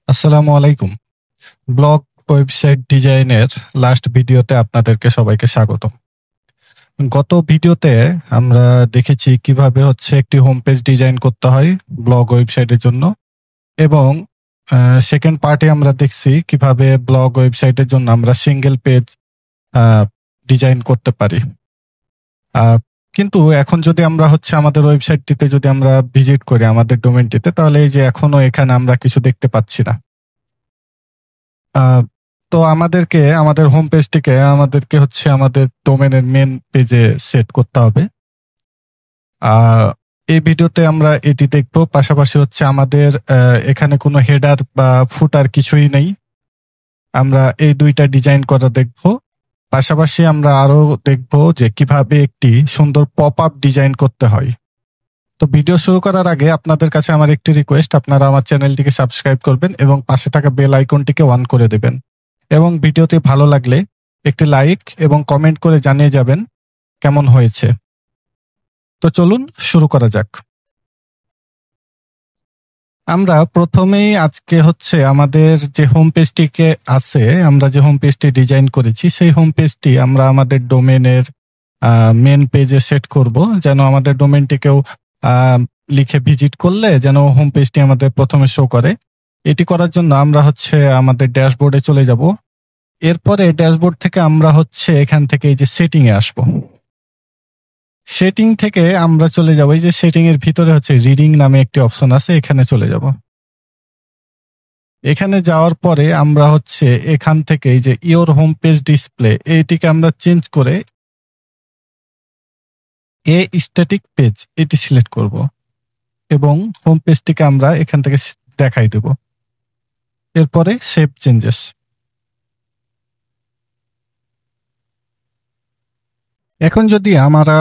আসসালামু আলাইকুম। Blog website ডিজাইনের লাস্ট ভিডিওতে আপনাদেরকে সবাইকে স্বাগত। গত ভিডিওতে আমরা দেখেছি কিভাবে একটি হোম পেজ ডিজাইন করতে হয় ব্লগ ওয়েবসাইটের জন্য, এবং সেকেন্ড পার্টে আমরা দেখছি কিভাবে ব্লগ ওয়েবসাইটের জন্য আমরা সিঙ্গেল পেজ ডিজাইন করতে পারি। আহ, কিন্তু এখন যদি আমরা আমাদের ওয়েবসাইটটিতে যদি আমরা ভিজিট করি আমাদের ডোমেনটিতে, তাহলে এই যে এখনো এখানে আমরা কিছু দেখতে পাচ্ছি না। আহ, তো আমাদের হোম পেজটিকে আমাদের ডোমেনের মেন পেজে সেট করতে হবে। এই ভিডিওতে আমরা এটি দেখব। পাশাপাশি আমাদের এখানে কোনো হেডার বা ফুটার কিছুই নেই। আমরা এই দুইটা ডিজাইন করা দেখব। পাশাপাশি আমরা আরো দেখব যে কিভাবে একটি সুন্দর পপ আপ ডিজাইন করতে হয়। তো ভিডিও শুরু করার আগে আপনাদের কাছে আমার একটি রিকোয়েস্ট, আপনারা আমার চ্যানেলটিকে সাবস্ক্রাইব করবেন এবং পাশে থাকা বেল আইকনটিকে অন করে দেবেন, এবং ভিডিওটি ভালো লাগলে একটি লাইক এবং কমেন্ট করে জানিয়ে যাবেন কেমন হয়েছে। তো চলুন শুরু করা যাক। আমরা প্রথমেই আজকে আমাদের যে হোম পেজটিকে আছে, আমরা যে হোম পেজটি ডিজাইন করেছি সেই হোম পেজটি আমরা আমাদের ডোমেনের মেন পেজে সেট করব, যেন আমাদের ডোমেনটিকেও লিখে ভিজিট করলে যেন হোম পেজটি আমাদের প্রথমে শো করে। এটি করার জন্য আমরা আমাদের ড্যাশবোর্ডে চলে যাব। এরপরে ড্যাশবোর্ড থেকে আমরা এখান থেকে এই যে সেটিং এ আসবো। সেটিং থেকে আমরা চলে যাব, এই যে সেটিং এর ভিতরে রিডিং নামে একটি অপশন আছে, এখানে চলে যাব। এখানে যাওয়ার পরে আমরা এখান থেকে এই যে ইওর হোম পেজ ডিসপ্লে, এইটিকে আমরা চেঞ্জ করে এ স্ট্যাটিক পেজ এটি সিলেক্ট করব, এবং হোম পেজটিকে আমরা এখান থেকে দেখাই দেব। এরপরে সেভ চেঞ্জেস। এখন যদি আমরা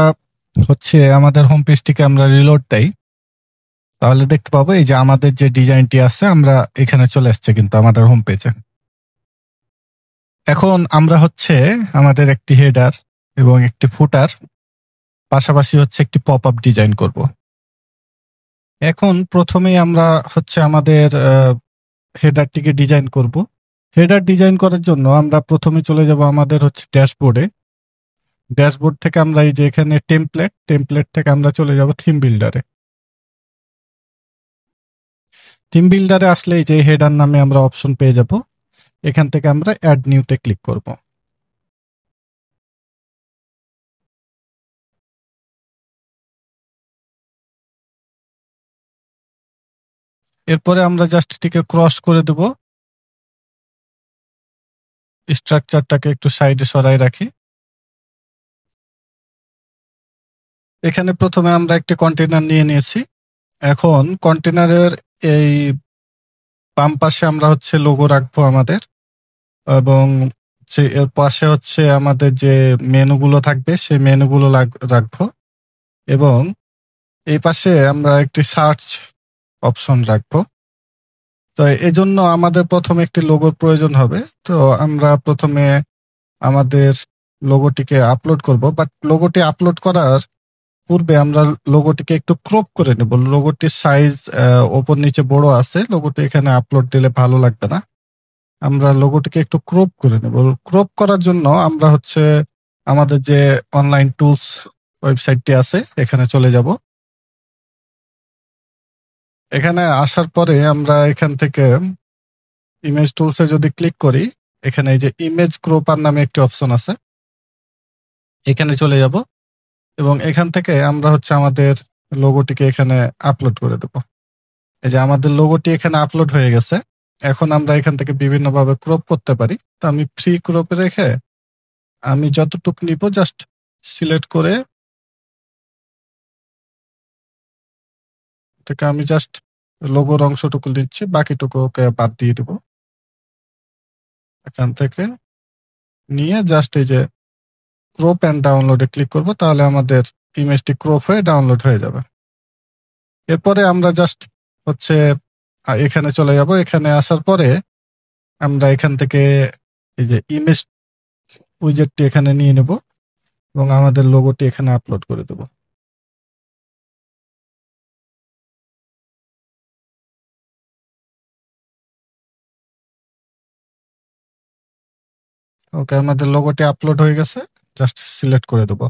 আমাদের হোম পেজটিকে আমরা রিলোড দেই, তাহলে দেখতে পাবো এই যে আমাদের যে ডিজাইনটি আছে আমরা এখানে চলে আসছে কিন্তু আমাদের হোম পেজে। এখন আমরা আমাদের একটি হেডার এবং একটি ফুটার, পাশাপাশি একটি পপ আপ ডিজাইন করব। এখন প্রথমেই আমরা আমাদের হেডারটিকে ডিজাইন করব। হেডার ডিজাইন করার জন্য আমরা প্রথমে চলে যাব আমাদের ড্যাশবোর্ডে। ড্যাশবোর্ড থেকে আমরা এই যে এখানে টেমপ্লেট থেকে আমরা চলে যাব থিম বিল্ডারে। থিম বিল্ডারে আসলে এই যে হেডার নামে আমরা অপশন পেয়ে যাব। এখান থেকে আমরা অ্যাড নিউতে ক্লিক করব। এরপরে আমরা জাস্ট এটিকে ক্রস করে দেব, স্ট্রাকচারটাকে একটু সাইডে সরাই রাখি। এখানে প্রথমে আমরা একটি কন্টেনার নিয়ে নিয়েছি। এখন কন্টেনারের এই বাম পাশে আমরা লোগো রাখবো আমাদের, এবং এর পাশে আমাদের যে মেনুগুলো থাকবে সেই মেনুগুলো রাখবো, এবং এই পাশে আমরা একটি সার্চ অপশন রাখবো। তো এই জন্য আমাদের প্রথমে একটি লোগোর প্রয়োজন হবে। তো আমরা প্রথমে আমাদের লোগোটিকে আপলোড করব, বাট লোগোটি আপলোড করার পূর্বে আমরা লোগোটিকে একটু ক্রপ করে নেব। লোগোটির সাইজ ওপর নিচে বড় আছে, লোগোটি এখানে আপলোড দিলে ভালো লাগবে না। আমরা লোগোটিকে একটু ক্রপ করে নেব। ক্রপ করার জন্য আমরা আমাদের যে অনলাইন টুলস ওয়েবসাইটটি আছে এখানে চলে যাব। এখানে আসার পরে আমরা এখান থেকে ইমেজ টুলসে যদি ক্লিক করি, এখানে এই যে ইমেজ ক্রপার নামে একটি অপশন আছে, এখানে চলে যাব, এবং এখান থেকে আমরা আমাদের লোগোটিকে এখানে আপলোড করে দেব। এই যে আমাদের লোগোটি এখানে আপলোড হয়ে গেছে। এখন আমরা এখান থেকে বিভিন্নভাবে ক্রপ করতে পারি। তো আমি ফ্রি ক্রপে রেখে আমি যতটুকু নিব জাস্ট সিলেক্ট করে থেকে আমি জাস্ট লোগোর অংশটুকু নিচ্ছি, বাকিটুকু ওকে বাদ দিয়ে দেব। এখান থেকে নিয়ে জাস্ট এই যে ক্রপ অ্যান্ড ডাউনলোডে ক্লিক করব, তাহলে আমাদের ইমেজটি ক্রপ হয়ে ডাউনলোড হয়ে যাবে। এরপরে আমরা জাস্ট এখানে চলে যাব। এখানে আসার পরে আমরা এখান থেকে এই যে ইমেজ উইজেটটি এখানে নিয়ে নেব, এবং আমাদের লোগোটি এখানে আপলোড করে দেব। ওকে, আমাদের লোগোটি আপলোড হয়ে গেছে, জাস্ট সিলেক্ট করে দেবো।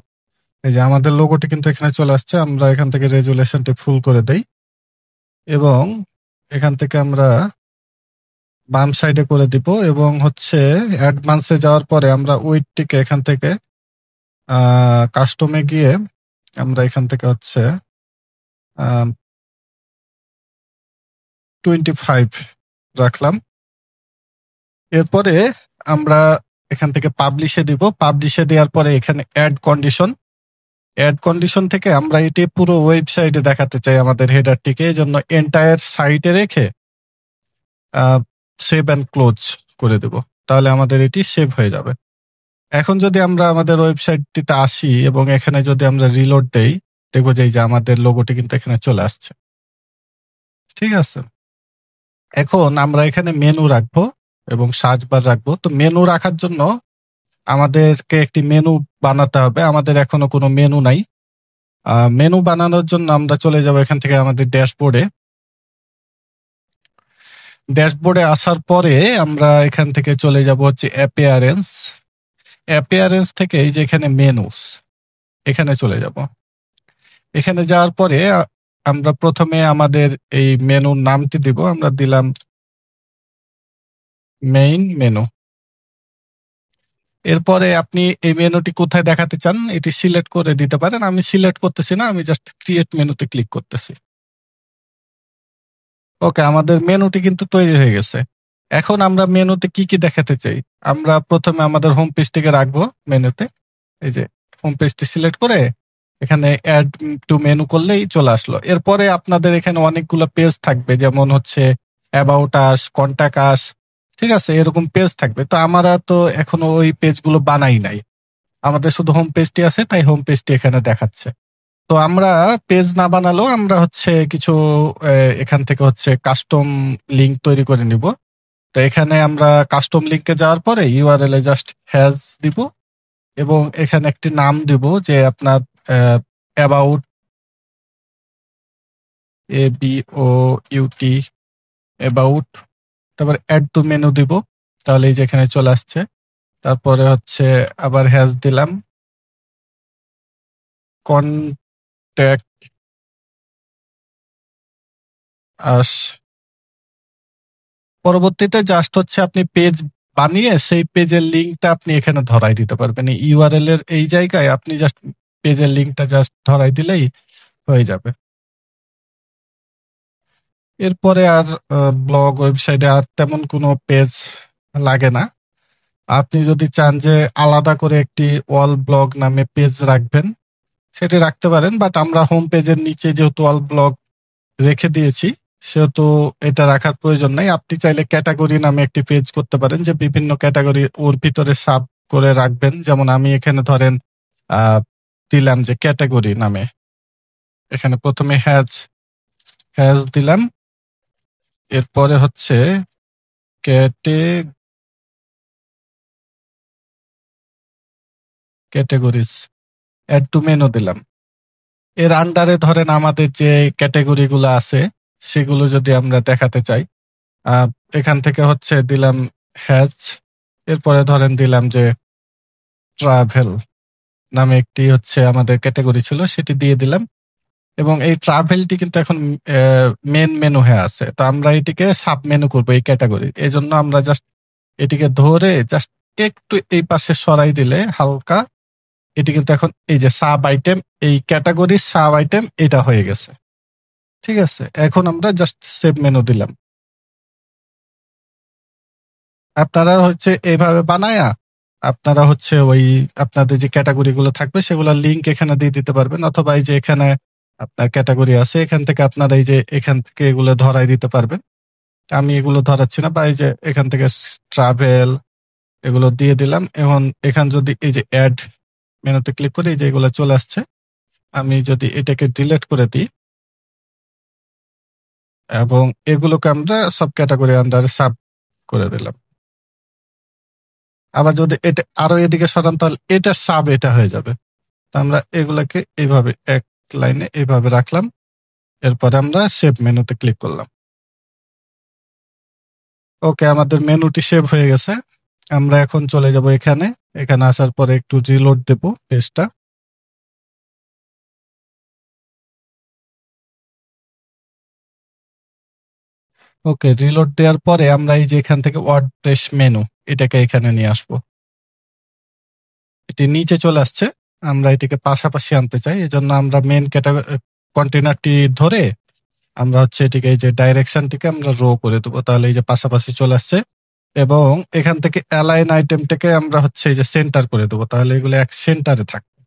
এই যে আমাদের লোগোটি কিন্তু এখানে চলে আসছে। আমরা এখান থেকে রেজুলেশনটি ফুল করে দেই এবং এখান থেকে আমরা বাম সাইডে করে দিব এবং হচ্ছে অ্যাডভান্সে যাওয়ার পরে আমরা উইডটিকে এখান থেকে কাস্টমে গিয়ে আমরা এখান থেকে হচ্ছে 25 রাখলাম। এরপরে আমরা এখান থেকে পাবলিশে দিব। পাবলিশে দেওয়ার পরে এখানে অ্যাড কন্ডিশন থেকে আমরা এটি পুরো ওয়েবসাইটে দেখাতে চাই আমাদের হেডারটিকে, এই জন্য এন্টায়ার সাইটে রেখে সেভ অ্যান্ড ক্লোজ করে দেব। তাহলে আমাদের এটি সেভ হয়ে যাবে। এখন যদি আমরা আমাদের ওয়েবসাইটটিতে আসি এবং এখানে যদি আমরা রিলোড দেই, দেখবো যে এই যে আমাদের লোগোটি কিন্তু এখানে চলে আসছে। ঠিক আছে, এখন আমরা এখানে মেনু রাখবো এবং সার্চ বার রাখবো। তো মেনু রাখার জন্য আমাদেরকে একটি মেনু বানাতে হবে। আমাদের এখনো কোনো মেনু নাই। মেনু বানানোর জন্য আমরা চলে যাব এখান থেকে আমাদের ড্যাশবোর্ডে আসার পরে আমরা এখান থেকে চলে যাব হচ্ছে অ্যাপিয়ারেন্স থেকে এই যে এখানে মেনুস, এখানে চলে যাব। এখানে যাওয়ার পরে আমরা প্রথমে আমাদের এই মেনুর নামটি দিব। আমরা দিলাম মেইন মেনু। এরপরে আপনি এই মেনুটি কোথায় দেখাতে চান এটি সিলেক্ট করে দিতে পারেন। আমি সিলেক্ট করতেছি না, আমি জাস্ট ক্রিয়েট মেনুতে ক্লিক করতেছি। ওকে, আমাদের মেনুটি কিন্তু তৈরি হয়ে গেছে। এখন আমরা মেনুতে কি কি দেখাতে চাই, আমরা প্রথমে আমাদের হোম পেজটিকে রাখবো মেনুতে। এই যে হোম পেজটি সিলেক্ট করে এখানে অ্যাড টু মেনু করলেই চলে আসলো। এরপরে আপনাদের এখানে অনেকগুলো পেজ থাকবে, যেমন হচ্ছে অ্যাবাউট আস, কন্টাক্ট আস, ঠিক আছে, এরকম পেজ থাকবে। তো আমরা তো এখনো ওই পেজগুলো বানাই নাই, আমাদের শুধু হোম পেজটি আছে, তাই হোম পেজটি এখানে দেখাচ্ছে। তো আমরা পেজ না বানালেও আমরা হচ্ছে কিছু এখান থেকে হচ্ছে কাস্টম লিংক তৈরি করে নিব। তো এখানে আমরা কাস্টম লিংকে যাওয়ার পরে ইউআরএল এ জাস্ট হ্যাজ দিব এবং এখানে একটি নাম দিব যে আপনার অ্যাবাউট ABOUT অ্যাবাউট, তারপর অ্যাড টু মেনু দিব। তাহলে এই যে এখানে চলে আসছে। তারপরে হচ্ছে আবার হ্যাজ দিলাম, কন্ট্যাক্ট আস। পরবর্তীতে জাস্ট হচ্ছে আপনি পেজ বানিয়ে সেই পেজের লিঙ্কটা আপনি এখানে ধরাই দিতে পারবেন। এই ইউআরএল এর এই জায়গায় আপনি জাস্ট পেজের লিঙ্কটা জাস্ট ধরাই দিলেই হয়ে যাবে। এরপরে আর ব্লগ ওয়েবসাইটে আর তেমন কোনো পেজ লাগে না। আপনি যদি চান যে আলাদা করে একটি অল ব্লগ নামে পেজ রাখবেন, সেটি রাখতে পারেন। বাট আমরা হোম পেজের নিচে যেহেতু অল ব্লগ রেখে দিয়েছি, সেহেতু এটা রাখার প্রয়োজন নাই। আপনি চাইলে ক্যাটাগরি নামে একটি পেজ করতে পারেন, যে বিভিন্ন ক্যাটাগরি ওর ভিতরে সাব করে রাখবেন। যেমন আমি এখানে ধরেন দিলাম যে ক্যাটাগরি নামে, এখানে প্রথমে হ্যাজ দিলাম, এরপরে হচ্ছে ক্যাটেগরিজ, অ্যাড টু মেনু দিলাম। এর আন্ডারে ধরেন আমাদের যে ক্যাটাগরি গুলো আছে সেগুলো যদি আমরা দেখাতে চাই, এখান থেকে হচ্ছে দিলাম হ্যাজ, এরপরে ধরেন দিলাম যে ট্রাভেল নামে একটি হচ্ছে আমাদের ক্যাটাগরি ছিল, সেটি দিয়ে দিলাম। এবং এই ট্রাভেলটি কিন্তু এখন মেন মেনু হয়ে আছে। তো আমরা এটিকে সাব মেনু করবো এই ক্যাটাগরি। এই জন্য আমরা জাস্ট এটিকে ধরে জাস্ট একটু এই পাশে সরাই দিলে হালকা, এটি কিন্তু এখন এই যে সাব আইটেম, এই ক্যাটাগরির সাব আইটেম এটা হয়ে গেছে। ঠিক আছে, এখন আমরা জাস্ট সেভ মেনু দিলাম। আপনারা হচ্ছে এইভাবে বানায়া আপনারা হচ্ছে ওই আপনাদের যে ক্যাটাগরি গুলো থাকবে সেগুলোর লিঙ্ক এখানে দিয়ে দিতে পারবেন, অথবা এই যে এখানে আপনার ক্যাটাগরি আছে এখান থেকে আপনারা এই যে এখান থেকে এগুলো ধরাই দিতে পারবেন। আমি এগুলো ধরাচ্ছি না, বা এই যে এখান থেকে ট্রাভেল এগুলো দিয়ে দিলাম। এখন এখান যদি এই যে অ্যাড মেনুতে ক্লিক করি, এই যে এগুলো চলে আসছে। আমি যদি এটাকে ডিলিট করে দিই এবং এগুলোকে আমরা সব ক্যাটাগরি আন্ডারে সাব করে দিলাম। আবার যদি এটা আরো এদিকে সরান তাহলে এটা সাব এটা হয়ে যাবে। তো আমরা এগুলাকে এইভাবে এক লাইনে এইভাবে রাখলাম। এরপরে আমরা সেভ মেনুতে ক্লিক করলাম। ওকে, আমাদের মেনুটি সেভ হয়ে গেছে। আমরা এখন চলে যাব এখানে। এখানে আসার পরে একটু রিলোড দেব পেজটা। ওকে, রিলোড দেওয়ার পরে আমরা এই যে এখান থেকে ওয়ার্ডপ্রেস মেনু এটাকে এখানে নিয়ে আসবো। এটি নিচে চলে আসছে, আমরা এটিকে পাশাপাশি আনতে চাই। এজন্য আমরা মেন কন্টেনারটি ধরে আমরা হচ্ছে এটিকে এই যে ডাইরেকশনটিকে আমরা রো করে দেবো, তাহলে এই যে পাশাপাশি চলে আসছে। এবং এখান থেকে অ্যালাইন আইটেমটাকে আমরা হচ্ছে এই যে সেন্টার করে দেবো, তাহলে এগুলো এক সেন্টারে থাকবে।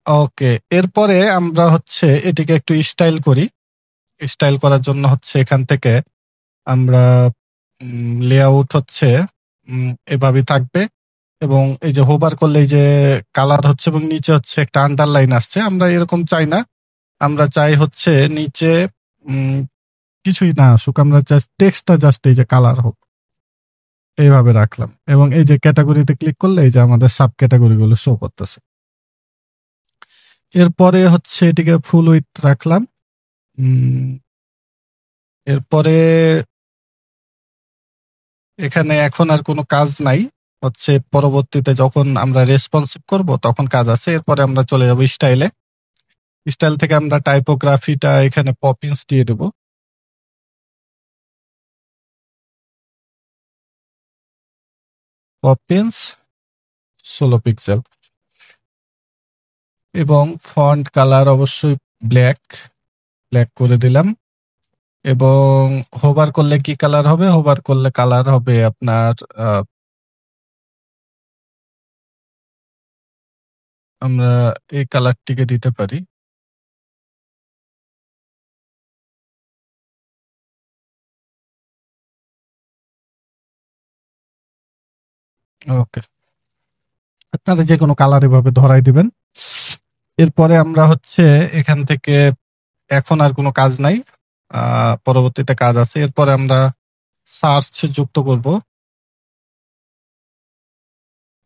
ওকে, এরপরে আমরা হচ্ছে এটিকে একটু স্টাইল করি। স্টাইল করার জন্য হচ্ছে এখান থেকে আমরা লেআউট হচ্ছে এভাবে থাকবে। এবং এই যে হোভার করলে এই যে কালার হচ্ছে এবং নিচে হচ্ছে একটা আন্ডারলাইন আসছে, আমরা এরকম চাই না। আমরা চাই হচ্ছে নিচে উম, কিছুই না আসুক, আমরা জাস্ট টেক্সটটা জাস্ট এই যে কালার হোক, এইভাবে রাখলাম। এবং এই যে ক্যাটাগরিতে ক্লিক করলে এই যে আমাদের সাব ক্যাটাগরি গুলো শো করতেছে। এরপরে হচ্ছে এটিকে ফুল উইথ রাখলাম। এরপরে এখানে এখন আর কোনো কাজ নাই, হচ্ছে পরবর্তীতে যখন আমরা রেসপন্সিভ করব তখন কাজ আছে। এরপরে আমরা চলে যাব স্টাইলে। স্টাইল থেকে আমরা টাইপোগ্রাফিটা এখানে পপিন্স দিয়ে দেব। পপিন্স 16 পিক্সেল এবং ফন্ট কালার অবশ্যই ব্ল্যাক, ব্ল্যাক করে দিলাম। এবং হোভার করলে কি কালার হবে? হোভার করলে কালার হবে আপনার আমরা এই কালারটিকে দিতে পারি। ওকে, আপনারা যে কোনো কালার এভাবে ধরাই দিবেন। এরপরে আমরা হচ্ছে এখান থেকে এখন আর কোনো কাজ নাই, পরবর্তীতে কাজ আছে। এরপরে আমরা সার্চ যুক্ত করব,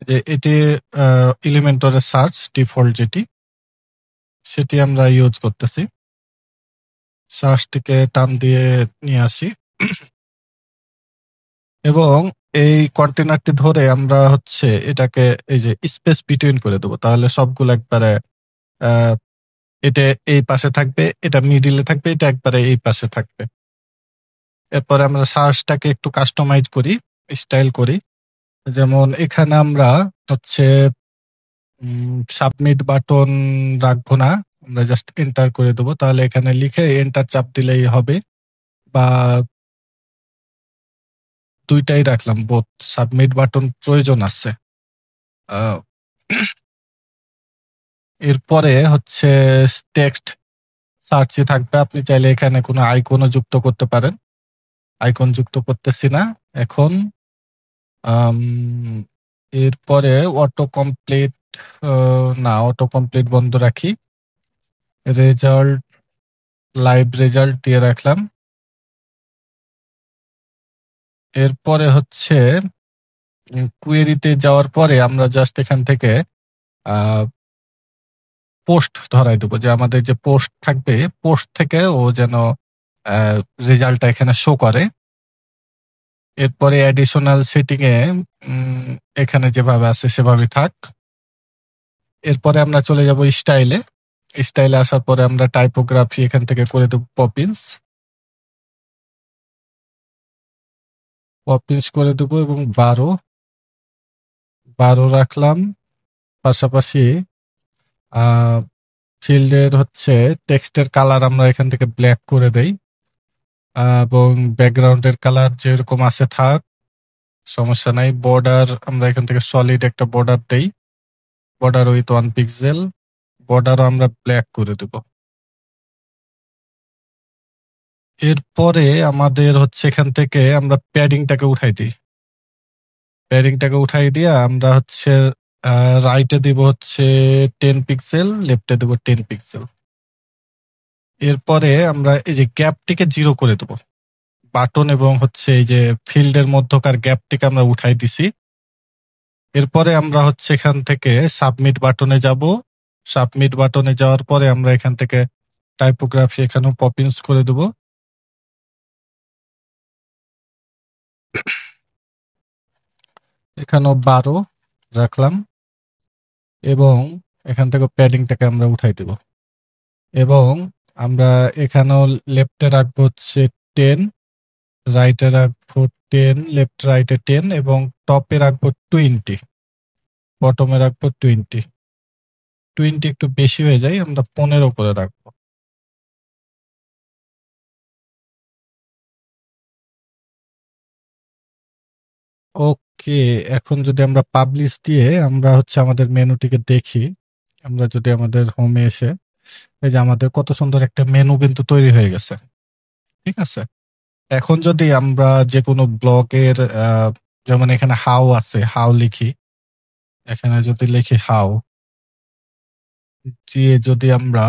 যে এটি এলিমেন্টরের সার্চ ডিফল্ট যেটি, সেটি আমরা ইউজ করতেছি। সার্চটিকে টান দিয়ে নিয়ে আসি এবং এই কন্টেনারটি ধরে আমরা হচ্ছে এটাকে এই যে স্পেস বিটুইন করে দেবো, তাহলে সবগুলো একবারে আহ, এটা এই পাশে থাকবে, এটা মিডিলে থাকবে, এটা একবারে এই পাশে থাকবে। এরপরে আমরা সার্চটাকে একটু কাস্টমাইজ করি, স্টাইল করি। যেমন এখানে আমরা হচ্ছে সাবমিট বাটন রাখবো না, আমরা জাস্ট এন্টার করে দেবো, তাহলে এখানে লিখে এন্টার চাপ দিলেই হবে। বা দুইটাই রাখলাম, বোথ সাবমিট বাটন প্রয়োজন আছে। আহ, এরপরে হচ্ছে টেক্সট সার্চে থাকবে, আপনি চাইলে এখানে কোনো আইকনও যুক্ত করতে পারেন। আইকন যুক্ত করতেছি না এখন। আম, এরপরে অটো কমপ্লিট, না অটো কমপ্লিট বন্ধ রাখি। রেজাল্ট, লাইভ রেজাল্ট দিয়ে রাখলাম। এরপরে হচ্ছে কুয়েরিতে যাওয়ার পরে আমরা জাস্ট এখান থেকে পোস্ট ধরাই দেবো, যে আমাদের যে পোস্ট থাকবে পোস্ট থেকে ও যেন রেজাল্টটা এখানে শো করে। এরপরে অ্যাডিশনাল সেটিং এ এখানে যেভাবে আছে সেভাবে থাক। এরপরে আমরা চলে যাব স্টাইলে। স্টাইলে আসার পরে আমরা টাইপোগ্রাফি এখান থেকে করে দেবো পপিন্স, পপিন্স করে দেবো এবং 12 12 রাখলাম। পাশাপাশি ফিল্ডের হচ্ছে টেক্সটের কালার আমরা এখান থেকে ব্ল্যাক করে দেই। এবং ব্যাকগ্রাউন্ডের কালার যেরকম আছে থাক, সমস্যা নাই। বর্ডার আমরা এখান থেকে সলিড একটা বর্ডার দেই, বর্ডার উইথ 1 পিক্সেল। বর্ডারও আমরা ব্ল্যাক করে দেব। এরপরে আমাদের হচ্ছে এখান থেকে আমরা প্যাডিংটাকে উঠাই দিই। প্যাডিংটাকে উঠাই দিয়ে আমরা হচ্ছে রাইটে দিব হচ্ছে 10 পিক্সেল, লেফটে দেব 10 পিক্সেল। এরপরে আমরা এই যে গ্যাপটিকে 0 করে দেব। বাটন এবং হচ্ছে এই যে ফিল্ডের মধ্যকার গ্যাপটিকে আমরা উঠাই দিছি। এরপরে আমরা হচ্ছে এখান থেকে সাবমিট বাটনে যাব। সাবমিট বাটনে যাওয়ার পরে আমরা এখান থেকে টাইপোগ্রাফি এখানেও পপিন্স করে দেব। এখানেও 12 রাখলাম এবং এখান থেকে প্যাডিংটাকে আমরা উঠাই দেব এবং আমরা এখানেও লেফটে রাখবো হচ্ছে 10, রাইটে রাখবো 10, লেফট রাইটে 10 এবং টপে রাখবো 20, বটমে রাখবো 20। 20 একটু বেশি হয়ে যায়, আমরা 15 করে রাখবো। ওকে, এখন যদি আমরা পাবলিশ দিয়ে আমরা হচ্ছে আমাদের মেনুটিকে দেখি, আমরা যদি আমাদের হোমে এসে এই যে আমাদের কত সুন্দর একটা মেনু কিন্তু তৈরি হয়ে গেছে। ঠিক আছে, এখন যদি আমরা যে কোনো ব্লগের যেমন এখানে হাউ আছে, হাউ লিখি, এখানে যদি লিখি হাউ দিয়ে যদি আমরা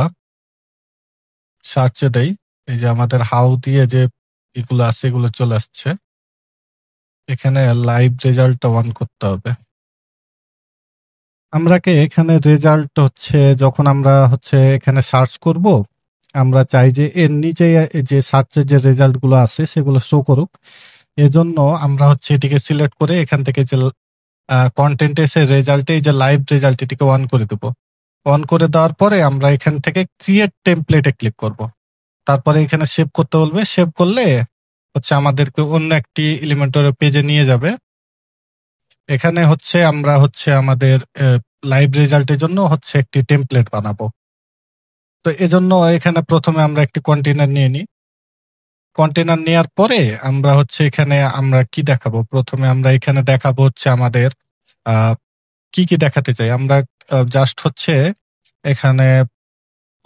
সার্চে দেই, এই যে আমাদের হাউ দিয়ে যে এগুলো আছে এগুলো চলে আসছে। এখানে লাইভ রেজাল্টটা অন করতে হবে। আমরাকে এখানে রেজাল্ট হচ্ছে যখন আমরা হচ্ছে এখানে সার্চ করব, আমরা চাই যে এর নিচে যে সার্চের যে রেজাল্ট গুলো আছে সেগুলো শো করুক। এজন্য আমরা হচ্ছে এটিকে সিলেক্ট করে এখান থেকে যে কন্টেন্ট এসে রেজাল্টে এই যে লাইভ রেজাল্ট এটিকে অন করে দেব। অন করে দেওয়ার পরে আমরা এখান থেকে ক্রিয়েট টেমপ্লেটে ক্লিক করব। তারপরে এখানে সেভ করতে বলবে, সেভ করলে হচ্ছে আমাদেরকে অন্য একটি এলিমেন্টর পেজে নিয়ে যাবে। এখানে হচ্ছে আমরা হচ্ছে আমাদের লাইভ রেজাল্টের জন্য হচ্ছে একটি টেমপ্লেট বানাবো। তো এজন্য এখানে প্রথমে আমরা একটি কন্টেইনার নিয়ে নিই। কন্টেইনার নেওয়ার পরে আমরা হচ্ছে এখানে আমরা কি দেখাবো, প্রথমে আমরা এখানে দেখাবো হচ্ছে আমাদের আহ, কি কি দেখাতে চাই। আমরা জাস্ট হচ্ছে এখানে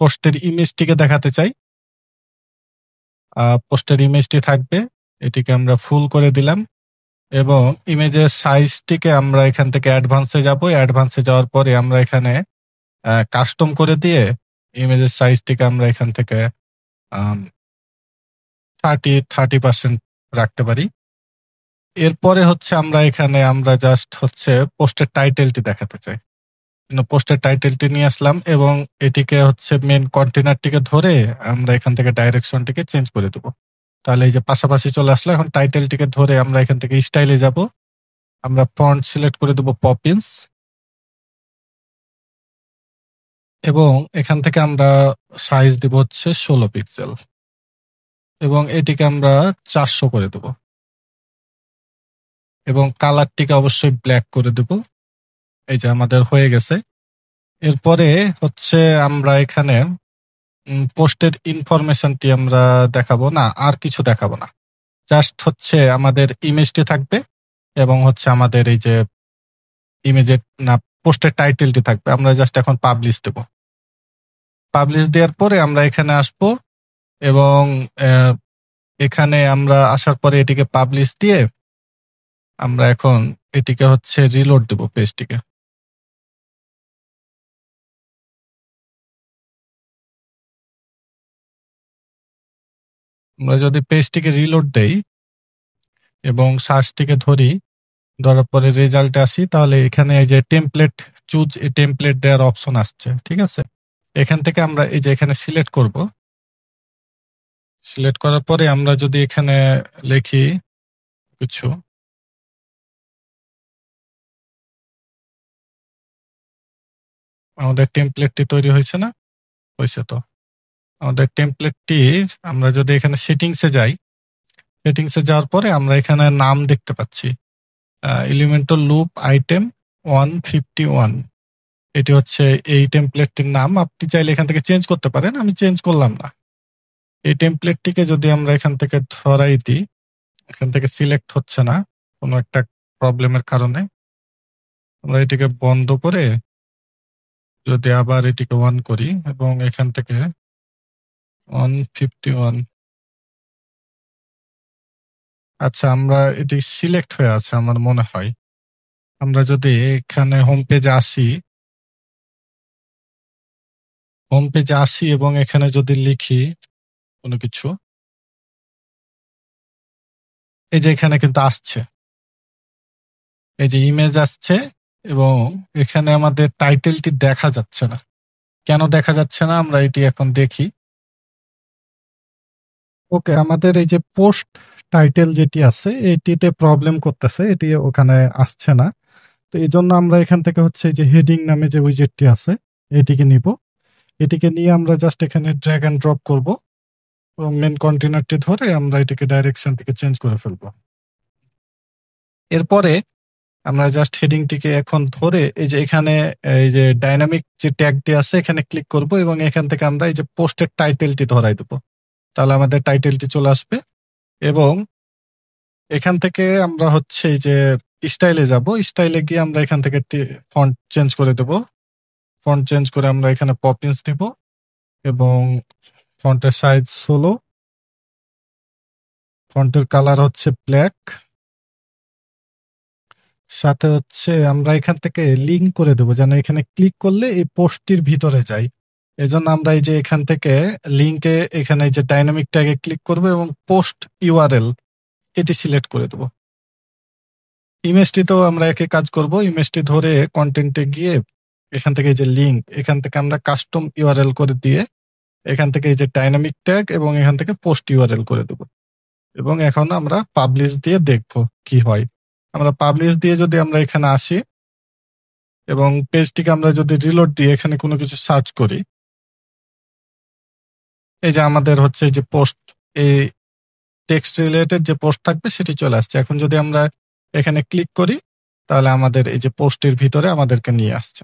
পোস্টের ইমেজটিকে দেখাতে চাই। পোস্টের ইমেজটি থাকবে, এটিকে আমরা ফুল করে দিলাম এবং ইমেজের সাইজটিকে আমরা এখান থেকে অ্যাডভান্সে যাব। অ্যাডভান্সে যাওয়ার পরে আমরা এখানে কাস্টম করে দিয়ে ইমেজের সাইজটিকে আমরা এখান থেকে 30% রাখতে পারি। এরপরে হচ্ছে আমরা এখানে আমরা জাস্ট হচ্ছে পোস্টের টাইটেলটি দেখাতে চাই, পোস্টের টাইটেলটি নিয়ে আসলাম এবং এটিকে হচ্ছে মেন কন্টেনারটিকে ধরে আমরা এখান থেকে ডাইরেকশনটিকে চেঞ্জ করে দেবো। তাহলে এই যে পাশাপাশি চলে আসলো। এখন টাইটেলটিকে ধরে আমরা এখান থেকে স্টাইলে যাব, আমরা ফন্ট সিলেক্ট করে দেবো পপিন্স এবং এখান থেকে আমরা সাইজ দিব হচ্ছে 16 পিক্সেল এবং এটিকে আমরা 400 করে দেব এবং কালারটিকে অবশ্যই ব্ল্যাক করে দেব। এই যে আমাদের হয়ে গেছে। এরপরে হচ্ছে আমরা এখানে পোস্টের ইনফরমেশনটি আমরা দেখাবো না, আর কিছু দেখাবো না, জাস্ট হচ্ছে আমাদের ইমেজটি থাকবে এবং হচ্ছে আমাদের এই যে ইমেজের না পোস্টের টাইটেলটি থাকবে। আমরা জাস্ট এখন পাবলিশ দেব। পাবলিশ দেওয়ার পরে আমরা এখানে আসবো এবং এখানে আমরা আসার পরে এটিকে পাবলিশ দিয়ে আমরা এখন এটিকে হচ্ছে রিলোড দেব পেজটিকে। আমরা যদি পেজটিকে রিলোড দেই এবং সার্চটিকে ধরি, ধরার পরে রেজাল্টে আসি, তাহলে এখানে এই যে টেমপ্লেট চুজ এ টেমপ্লেট দেওয়ার অপশন আসছে। ঠিক আছে, এখান থেকে আমরা এই যে এখানে সিলেক্ট করব। সিলেক্ট করার পরে আমরা যদি এখানে লিখি কিছু, আমাদের টেমপ্লেটটি তৈরি হয়েছে না? হয়েছে তো। আমাদের টেমপ্লেটটি আমরা যদি এখানে সেটিংসে যাই, সেটিংসে যাওয়ার পরে আমরা এখানে নাম দেখতে পাচ্ছি এলিমেন্টাল লুপ আইটেম 151। এটি হচ্ছে এই টেমপ্লেটটির নাম। আপনি চাইলে এখান থেকে চেঞ্জ করতে পারেন, আমি চেঞ্জ করলাম না। এই টেমপ্লেটটিকে যদি আমরা এখান থেকে ধরাই দিই, এখান থেকে সিলেক্ট হচ্ছে না কোনো একটা প্রবলেমের কারণে। আমরা এটিকে বন্ধ করে যদি আবার এটিকে অন করি এবং এখান থেকে 151, আচ্ছা আমরা এটি সিলেক্ট হয়ে আছে আমার মনে হয়। আমরা যদি এখানে হোম পেজে আসি, হোম পেজে আসি এবং এখানে যদি লিখি কোনো কিছু, এই যে এখানে কিন্তু আসছে, এই যে ইমেজ আসছে এবং এখানে আমাদের টাইটেলটি দেখা যাচ্ছে না। কেন দেখা যাচ্ছে না আমরা এটি এখন দেখি। ওকে, আমাদের এই যে পোস্ট টাইটেল যেটি আছে এটিতে প্রবলেম করতেছে, এটি ওখানে আসছে না। তো এই জন্য আমরা এখান থেকে হচ্ছে যে হেডিং নামে যে উইজেটটি আছে এটিকে নিব। এটিকে নিয়ে আমরা জাস্ট এখানে ড্র্যাগ অ্যান্ড ড্রপ করব এবং মেন কন্টেনারটি ধরে আমরা এটিকে ডাইরেকশন থেকে চেঞ্জ করে ফেলবো। এরপরে আমরা জাস্ট হেডিংটিকে এখন ধরে এই যে এখানে এই যে ডাইনামিক যে ট্যাগটি আছে এখানে ক্লিক করব এবং এখান থেকে আমরা এই যে পোস্টের টাইটেলটি ধরাই দেবো। তাহলে আমাদের টাইটেলটি চলে আসবে এবং এখান থেকে আমরা হচ্ছে এই যে স্টাইলে যাব। স্টাইলে গিয়ে আমরা এখান থেকে ফন্ট চেঞ্জ করে দেব। ফন্ট চেঞ্জ করে আমরা এখানে পপিন্স দিব এবং ফন্টের সাইজ 16, ফন্টের কালার হচ্ছে ব্ল্যাক। সাথে হচ্ছে আমরা এখান থেকে লিঙ্ক করে দেবো যেন এখানে ক্লিক করলে এই পোস্টটির ভিতরে যায়। এজন্য আমরা এই যে এখান থেকে লিঙ্কে এখানে এই যে ডাইনামিক ট্যাগে ক্লিক করবো এবং পোস্ট ইউআরএল এটি সিলেক্ট করে দেবো। ইমেজটিতেও আমরা একই কাজ করব। ইমেজটি ধরে কন্টেন্টে গিয়ে এখান থেকে এই যে লিঙ্ক এখান থেকে আমরা কাস্টম ইউআরএল করে দিয়ে এখান থেকে এই যে ডাইনামিক ট্যাগ এবং এখান থেকে পোস্ট ইউআরএল করে দেবো এবং এখন আমরা পাবলিশ দিয়ে দেখব কি হয়। আমরা পাবলিশ দিয়ে যদি আমরা এখানে আসি এবং পেজটিকে আমরা যদি রিলোড দিয়ে এখানে কোনো কিছু সার্চ করি, এই যে আমাদের হচ্ছে যে পোস্ট, এই টেক্সট রিলেটেড যে পোস্ট থাকবে সেটি চলে আসছে। এখন যদি আমরা এখানে ক্লিক করি তাহলে আমাদের এই যে পোস্টের ভিতরে আমাদেরকে নিয়ে আসছে।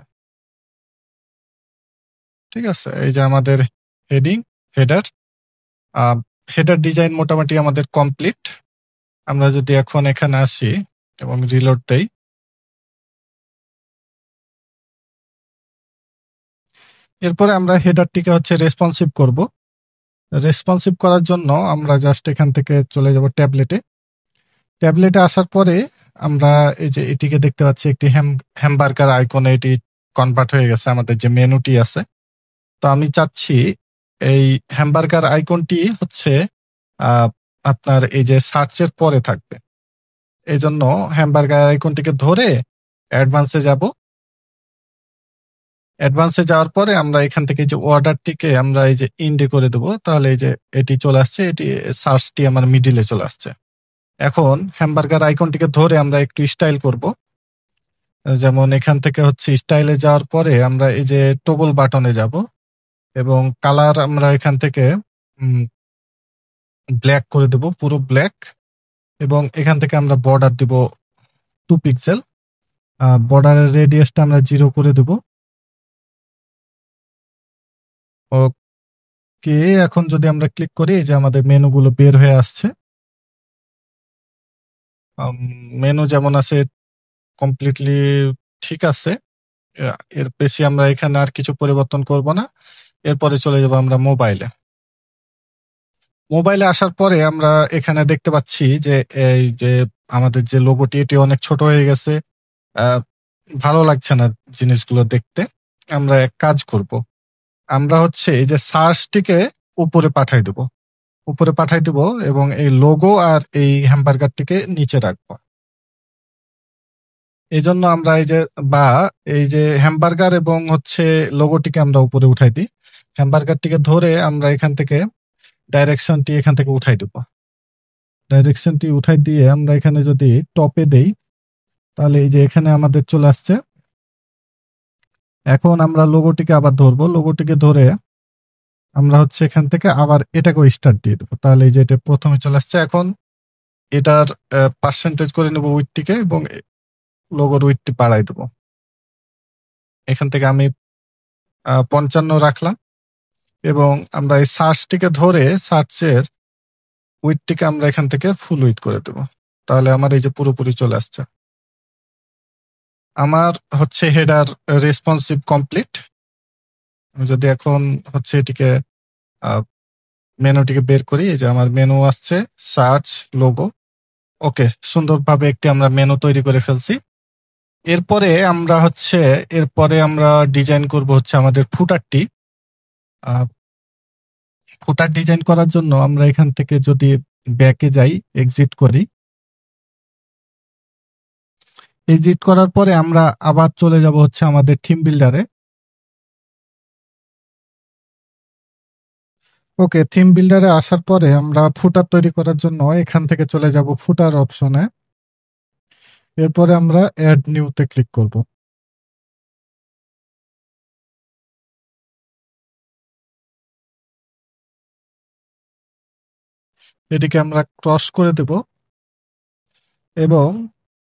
ঠিক আছে, এই যে আমাদের হেডিং, হেডার, হেডার ডিজাইন মোটামুটি আমাদের কমপ্লিট। আমরা যদি এখন এখানে আসি এবং রিলোড দেই, এরপরে আমরা হেডারটিকে হচ্ছে রেসপন্সিভ করব। রেসপন্সিভ করার জন্য আমরা জাস্ট এখান থেকে চলে যাব ট্যাবলেটে। ট্যাবলেটে আসার পরে আমরা এই যে এটিকে দেখতে পাচ্ছি একটি হ্যামবার্গার আইকনে এটি কনভার্ট হয়ে গেছে আমাদের যে মেনুটি আছে। তো আমি চাচ্ছি এই হ্যামবার্গার আইকনটি হচ্ছে আপনার এই যে সার্চের পরে থাকবে। এই জন্য হ্যামবার্গার আইকনটিকে ধরে অ্যাডভান্সে যাব। অ্যাডভান্সে যাওয়ার পরে আমরা এখান থেকে যে অর্ডারটিকে আমরা এই যে ইন্ডে করে দেবো, তাহলে এই যে এটি চলে আসছে, এটি সার্চটি আমার মিডিলে চলে আসছে। এখন হ্যামবার্গার আইকনটিকে ধরে আমরা একটু স্টাইল করব। যেমন এখান থেকে হচ্ছে স্টাইলে যাওয়ার পরে আমরা এই যে টগল বাটনে যাব এবং কালার আমরা এখান থেকে ব্ল্যাক করে দেব, পুরো ব্ল্যাক। এবং এখান থেকে আমরা বর্ডার দিব 2 পিক্সেল। বর্ডারের রেডিয়াসটা আমরা 0 করে দেব। ওকে, এখন যদি আমরা ক্লিক করি এই যে আমাদের মেনুগুলো বের হয়ে আসছে। মেনু যেমন আছে কমপ্লিটলি ঠিক আছে। এর বেশি আমরা এখানে আর কিছু পরিবর্তন করব না। এরপরে চলে যাব আমরা মোবাইলে। মোবাইলে আসার পরে আমরা এখানে দেখতে পাচ্ছি যে এই যে আমাদের যে লোগোটি এটি অনেক ছোট হয়ে গেছে। ভালো লাগছে না জিনিসগুলো দেখতে। আমরা এক কাজ করব, আমরা হচ্ছে এই যে সার্চটিকে উপরে পাঠাই দেব, উপরে পাঠাই দেব এবং এই লোগো আর এই হ্যামবার্গারটিকে নিচে রাখবো। এই জন্য আমরা এই যে এই যে হ্যামবার্গার এবং হচ্ছে লোগোটিকে আমরা উপরে উঠাই দিই। হ্যামবার্গারটিকে ধরে আমরা এখান থেকে ডাইরেকশনটি এখান থেকে উঠাই দেব। ডাইরেকশনটি উঠাই দিয়ে আমরা এখানে যদি টপে দেই তাহলে এই যে এখানে আমাদের চলে আসছে। এখন আমরা লোগোটিকে আবার ধরবো, লোগোটিকে ধরে আমরা হচ্ছে এখান থেকে আবার এটাকেও স্টার্ট দিয়ে দেবো। তাহলে এই যে এটা প্রথমে চলে আসছে। এখন এটার পার্সেন্টেজ করে নেব উইডটিকে এবং লোগোর উইডটি বাড়াই দেবো। এখান থেকে আমি 55 রাখলাম এবং আমরা এই সার্চটিকে ধরে সার্চের উইডটিকে আমরা এখান থেকে ফুল উইড করে দেবো। তাহলে আমার এই যে পুরোপুরি চলে আসছে। আমার হচ্ছে হেডার রেসপন্সিভ কমপ্লিট। আমি যদি এখন হচ্ছে এটিকে মেনুটিকে বের করি, এই যে আমার মেনু আসছে, সার্চ, লোগো। ওকে, সুন্দরভাবে একটি আমরা মেনু তৈরি করে ফেলছি। এরপরে আমরা ডিজাইন করব হচ্ছে আমাদের ফুটারটি। ফুটার ডিজাইন করার জন্য আমরা এখান থেকে যদি ব্যাকে যাই, এক্সিট করি, এক্সিট করার পরে আমরা আবার চলে যাব হচ্ছে আমাদের থিম বিল্ডারে। ওকে, থিম বিল্ডারে আসার পরে আমরা ফুটার তৈরি করার জন্য এখান থেকে চলে যাব ফুটার অপশনে। এরপরে আমরা অ্যাড নিউতে ক্লিক করব। এটিকে আমরা ক্রস করে দেব এবং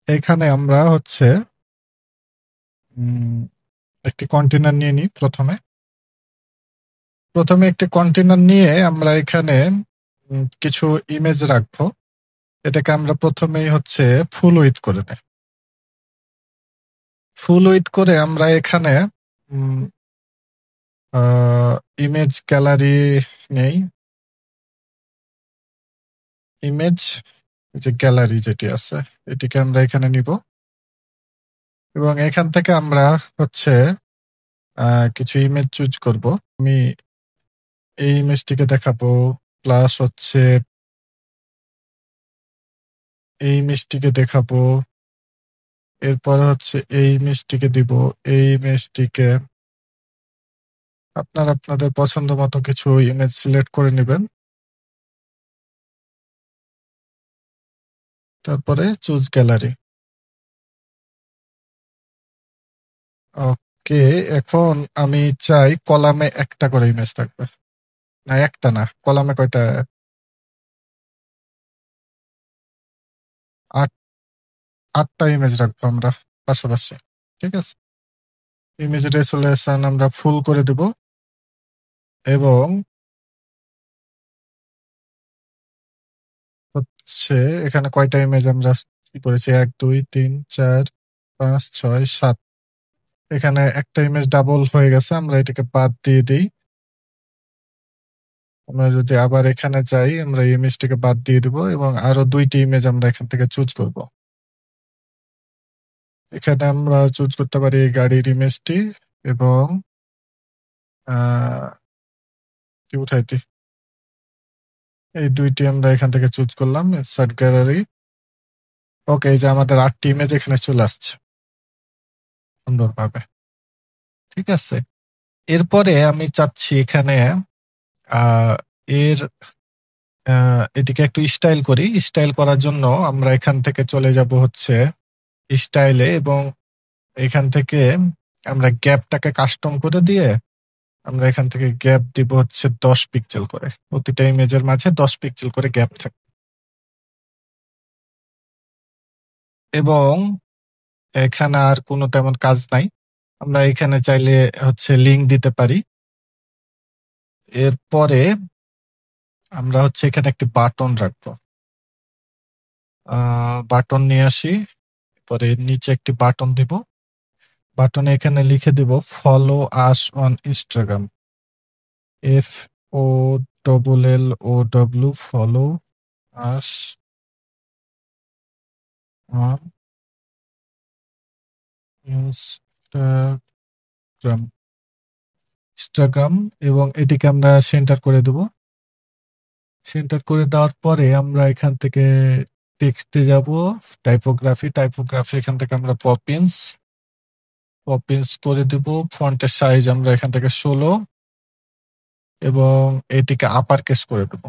এখানে আমরা হচ্ছে একটি কন্টেনার নিয়ে নিই। প্রথমে একটি কন্টেনার নিয়ে আমরা এখানে কিছু ইমেজ রাখবো। এটাকে আমরা প্রথমেই হচ্ছে ফুল উইথ করে নেই। ফুল উইথ করে আমরা এখানে ইমেজ গ্যালারি নেই, ইমেজ যে গ্যালারি যেটি আছে এটিকে আমরা এখানে নিব এবং এখান থেকে আমরা হচ্ছে কিছু ইমেজ চুজ করব। আমি এই ইমেজটিকে দেখাবো, প্লাস হচ্ছে এই ইমেজটিকে দেখাবো, এরপরে হচ্ছে এই ইমেজটিকে দিব। এই ইমেজটিকে আপনারা আপনাদের পছন্দ মতো কিছু ইমেজ সিলেক্ট করে নেবেন, তারপরে চুজ গ্যালারি। ওকে, এখন আমি চাই কলামে একটা করে ইমেজ থাকবে। না, একটা না, কলামে কয়টা? আট 8টা ইমেজ রাখবো আমরা পাশাপাশি। ঠিক আছে, ইমেজ রেজোলিউশন আমরা ফুল করে দেব এবং হচ্ছে এখানে কয়টা ইমেজ আমরা কি করেছি, 1 2 3 4 5 6 7। এখানে একটা ইমেজ ডাবল হয়ে গেছে, আমরা এটাকে বাদ দিয়ে দিই। আমরা যদি আবার এখানে যাই, আমরা এই ইমেজটিকে বাদ দিয়ে দিব এবং আরো 2টি ইমেজ আমরা এখান থেকে চুজ করব। এখানে আমরা চুজ করতে পারি এই গাড়ির ইমেজটি এবং কি উঠাই দিই, এই 2টি আমরা এখান থেকে চুজ করলাম ইনসার্ট গ্যালারি। ওকে, এই যে আমাদের 8টি ইমেজ এখানে চলে আসছে সুন্দরভাবে। ঠিক আছে, এরপরে আমি চাচ্ছি এখানে আহ, এর এটিকে একটু স্টাইল করি। স্টাইল করার জন্য আমরা এখান থেকে চলে যাব হচ্ছে স্টাইলে এবং এখান থেকে আমরা গ্যাপটাকে কাস্টম করে দিয়ে আমরা এখান থেকে গ্যাপ দিব হচ্ছে 10 পিক্সেল করে। প্রতিটা ইমেজের মাঝে 10 পিক্সেল করে গ্যাপ থাকবে এবং এখানে আর কোনো তেমন কাজ নাই। আমরা এখানে চাইলে হচ্ছে লিঙ্ক দিতে পারি। এরপরে আমরা হচ্ছে এখানে একটি বাটন রাখবো। বাটন নিয়ে আসি, পরে নিচে একটি বাটন দিব। বাটনে এখানে লিখে দিব follow us on Instagram, FOLLOW, follow us on Instagram, Instagram এবং এটিকে আমরা সেন্টার করে দেব। সেন্টার করে দেওয়ার পরে আমরা এখান থেকে টেক্সটে যাব, টাইপোগ্রাফি এখান থেকে আমরা পপিন্স করে দেব। ফন্টের সাইজ আমরা এখান থেকে 16 এবং এটিকে আপার কেস করে দেব।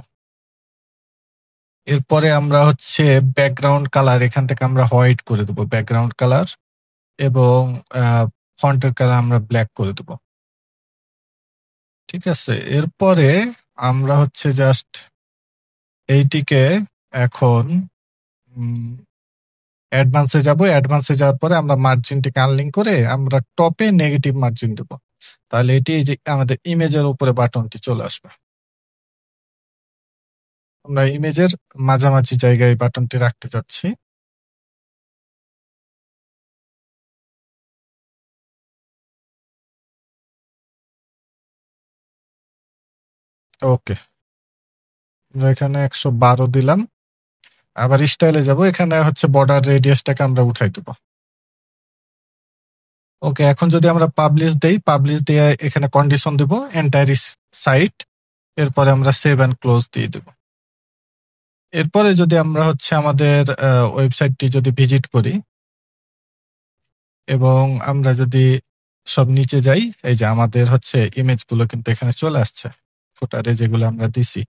এরপরে আমরা হচ্ছে ব্যাকগ্রাউন্ড কালার এখান থেকে আমরা হোয়াইট করে দেব ব্যাকগ্রাউন্ড কালার এবং ফন্টের কালার আমরা ব্ল্যাক করে দেব। ঠিক আছে, এরপরে আমরা হচ্ছে জাস্ট এইটিকে এখন অ্যাডভান্সে যাব। অ্যাডভান্সে যাওয়ার পরে আমরা মার্জিনটিকে আনলিঙ্ক করে আমরা টপে নেগেটিভ মার্জিন দেব। তাহলে এটি এই যে আমাদের ইমেজের উপরে বাটনটি চলে আসবে। আমরা ইমেজের মাঝামাঝি জায়গায় বাটনটি রাখতে চাচ্ছি। ওকে, আমরা এখানে 112 দিলাম। আবার স্টাইলে যাব, এখানে হচ্ছে বর্ডার রেডিয়াসটাকে আমরা উঠাই দেবো। ওকে, এখন যদি আমরা পাবলিশ দিয়ে এখানে কন্ডিশন দেব এন্টায়ার সাইট, এরপরে আমরা সেভ অ্যান্ড ক্লোজ দিয়ে দেব। এরপরে যদি আমরা হচ্ছে আমাদের ওয়েবসাইটটি যদি ভিজিট করি এবং আমরা যদি সব নিচে যাই, এই যে আমাদের হচ্ছে ইমেজগুলো কিন্তু এখানে চলে আসছে ফুটারে যেগুলো আমরা দিছি।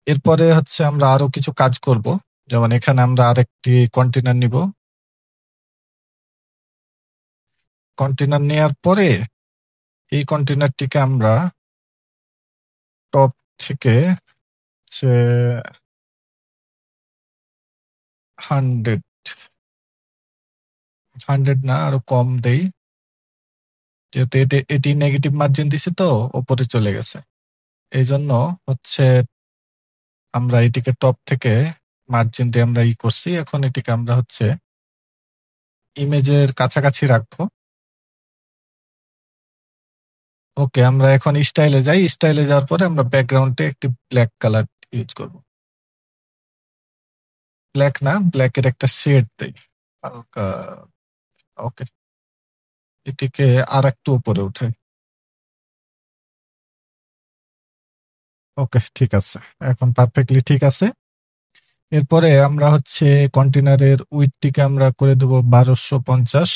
এরপরে হচ্ছে আমরা আরো কিছু কাজ করব, যেমন এখানে আমরা আরেকটি কন্টেনার নিব। কন্টেনার নেওয়ার পরে এই কন্টেনারটিকে আমরা টপ থেকে 100 100 না, আরো কম দেই, যেহেতু এটি নেগেটিভ মার্জিন দিছি তো উপরে চলে গেছে। এই জন্য হচ্ছে আমরা এটিকে টপ থেকে মার্জিন দিয়ে আমরা করছি। এখন এটিকে আমরা হচ্ছে ইমেজের কাছাকাছি রাখবো। ওকে, আমরা এখন স্টাইলে যাই। স্টাইলে যাওয়ার পরে আমরা ব্যাকগ্রাউন্ডে একটি ব্ল্যাক কালার ইউজ করব। ব্ল্যাক না, ব্ল্যাকের একটা শেড দেই হালকা। ওকে, এটিকে আর একটু উপরে উঠাই। ওকে, ঠিক আছে, এখন পারফেক্টলি ঠিক আছে। এরপরে আমরা হচ্ছে কন্টেনারের উইডথটিকে আমরা করে দেবো 1250।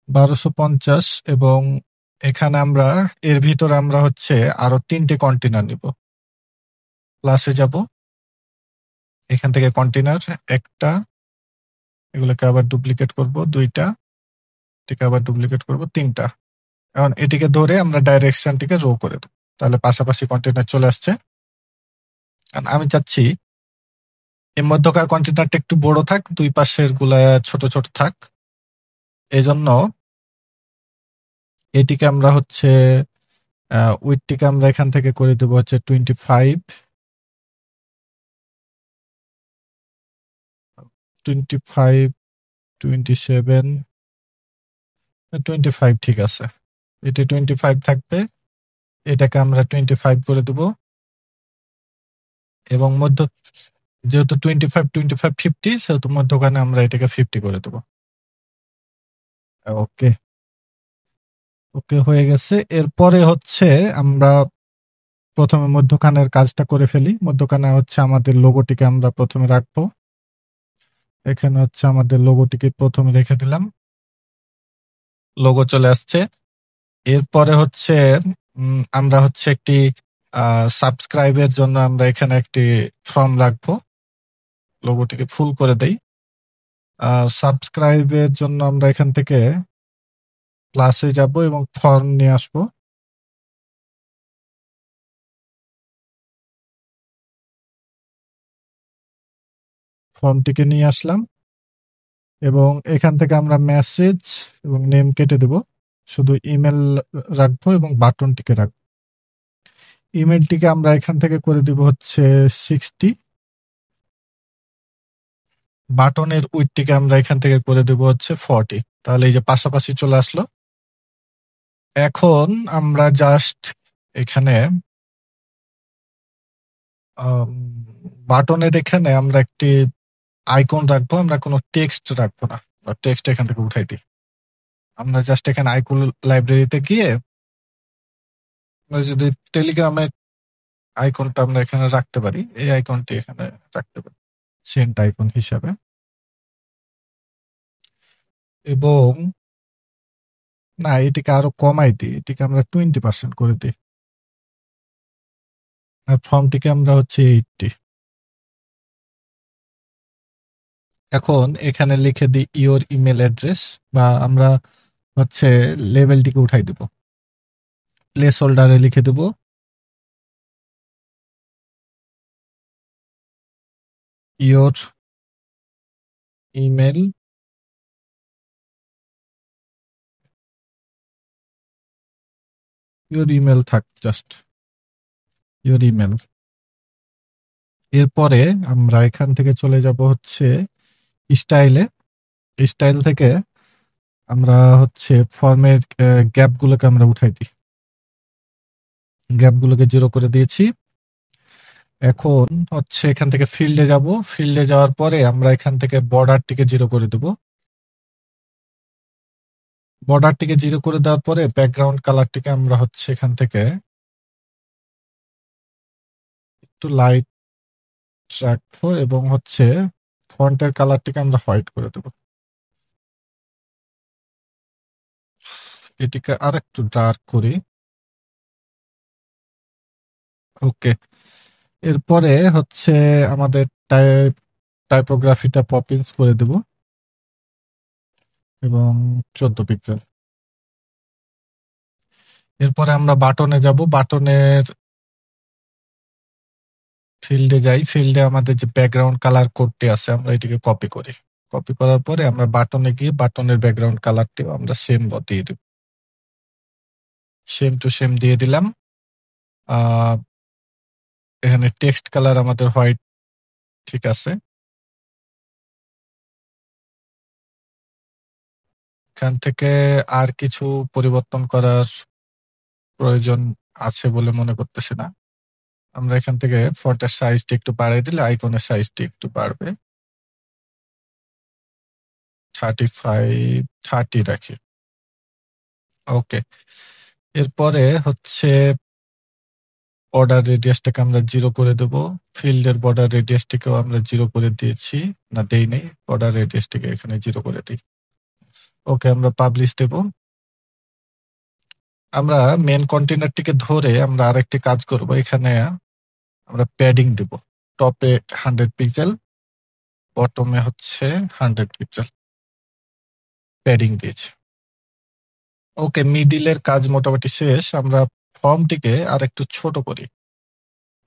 1250 এবং এখানে আমরা এর ভিতরে আমরা হচ্ছে আরো 3টে কন্টেনার নিব। ক্লাসে যাব, এখান থেকে কন্টেনার একটা, এগুলোকে আবার ডুপ্লিকেট করব 2টা, এটিকে আবার ডুপ্লিকেট করব 3টা। এখন এটিকে ধরে আমরা ডাইরেকশনটিকে রো করে দেবো, তাহলে পাশাপাশি কন্টেনার চলে আসছে। কারণ আমি চাচ্ছি এর মধ্যকার কন্টেনারটা একটু বড় থাক, দুই পাশের গুলা ছোট ছোট থাক। এই জন্য এটিকে আমরা হচ্ছে উইডটিকে আমরা এখান থেকে করে দেবো হচ্ছে 25, 25, 27, 25 ঠিক আছে। এটি 25 থাকবে, এটাকে আমরা 25 করে দেবো। এবং যেহেতু 25, 25, 50, সেহেতু মধ্যখানে আমরা এটাকে 50 করে দেবো। ওকে, ওকে হয়ে গেছে। এরপরে হচ্ছে আমরা প্রথমে মধ্যখানের কাজটা করে ফেলি। মধ্যখানে হচ্ছে আমাদের লোগোটিকে আমরা প্রথমে রাখবো। এখানে হচ্ছে আমাদের লোগোটিকে প্রথমে রেখে দিলাম, লোগো চলে আসছে। এরপরে হচ্ছে আমরা হচ্ছে একটি সাবস্ক্রাইবের জন্য আমরা এখানে একটি ফর্ম রাখবো। লোগোটিকে ফুল করে দেই। সাবস্ক্রাইবের জন্য আমরা এখান থেকে ক্লাসে যাব এবং ফর্ম নিয়ে আসবো। ফর্মটিকে নিয়ে আসলাম এবং এখান থেকে আমরা মেসেজ এবং নেম কেটে দেব, শুধু ইমেল রাখবো এবং বাটনটিকে রাখবো। ইমেলটিকে আমরা এখান থেকে করে দিব হচ্ছে 60, বাটনের উইডথটিকে আমরা এখান থেকে করে দেব হচ্ছে 40। তাহলে এই যে পাশাপাশি চলে আসলো। এখন আমরা জাস্ট এখানে বাটনের এখানে আমরা একটি আইকন রাখবো, আমরা কোনো টেক্সট রাখবো না, বা টেক্সট এখান থেকে উঠাই দিই। আমরা জাস্ট এখানে আইকন লাইব্রেরিতে গিয়ে আমরা যদি টেলিগ্রামের আইকনটা আমরা এখানে রাখতে পারি, এই আইকনটি এখানে রাখতে পারি সেন্ট আইকন হিসাবে। এবং না, এটিকে আরো কমাই দিই, এটিকে আমরা 20% করে দিই। আর ফর্মটিকে আমরা হচ্ছে 80। এখন এখানে লিখে দিই ইওর ইমেল অ্যাড্রেস, বা আমরা হচ্ছে লেভেলটিকে উঠাই দেব, প্লেস হোল্ডারে লিখে দেব ইওর ইমেল থাক, জাস্ট ইওর ইমেল। এরপরে আমরা এখান থেকে চলে যাব হচ্ছে স্টাইলে। স্টাইল থেকে আমরা হচ্ছে ফর্মের গ্যাপগুলোকে আমরা উঠাই দিই, গ্যাপগুলোকে 0 করে দিয়েছি। এখন হচ্ছে এখান থেকে ফিল্ডে যাব, ফিল্ডে যাওয়ার পরে আমরা এখান থেকে বর্ডারটিকে 0 করে দেব। বর্ডারটিকে 0 করে দেওয়ার পরে ব্যাকগ্রাউন্ড কালারটিকে আমরা হচ্ছে এখান থেকে একটু লাইট রাখবো এবং হচ্ছে ফন্টের কালারটিকে আমরা হোয়াইট করে দেব। এটিকে আর একটু ডার্ক করি। ওকে। এরপরে হচ্ছে আমাদের টাইপোগ্রাফিটা পপিন্স করে দেব এবং 14 পিক্সেল। এরপরে আমরা বাটনে যাব, বাটনের ফিল্ডে যাই, ফিল্ডে আমাদের যে ব্যাকগ্রাউন্ড কালার কোডটি আছে আমরা এটিকে কপি করি। কপি করার পরে আমরা বাটনে গিয়ে বাটনের ব্যাকগ্রাউন্ড কালারটিও আমরা সেম দিয়ে দেব, সেম টু সেম দিয়ে দিলাম। এখানে টেক্সট কালার আমাদের হোয়াইট ঠিক আছে। এখান থেকে আর কিছু পরিবর্তন করার প্রয়োজন আছে বলে মনে করতেছি না। আমরা এখান থেকে ফন্টের সাইজটা একটু বাড়িয়ে দিলে আইকনের সাইজটি একটু বাড়বে। 35 30 রাখি। ওকে। এরপরে হচ্ছে বর্ডার রেডিয়াসটাকে আমরা 0 করে দেব। ফিল্ডের বর্ডার রেডিয়াসটিকেও আমরা 0 করে দিয়েছি, না দেই নেই, বর্ডার রেডিয়াসটিকে এখানে 0 করে দিই। ওকে, আমরা পাবলিশ দেব। আমরা মেন কন্টেনারটিকে ধরে আমরা আরেকটি কাজ করব, এখানে আমরা প্যাডিং দেব। টপে 100 পিক্সেল, বটমে হচ্ছে 100 পিক্সেল প্যাডিং দিয়েছি। ওকে, মিডিলের কাজ মোটামুটি শেষ। আমরা ফর্মটিকে আর একটু ছোট করি,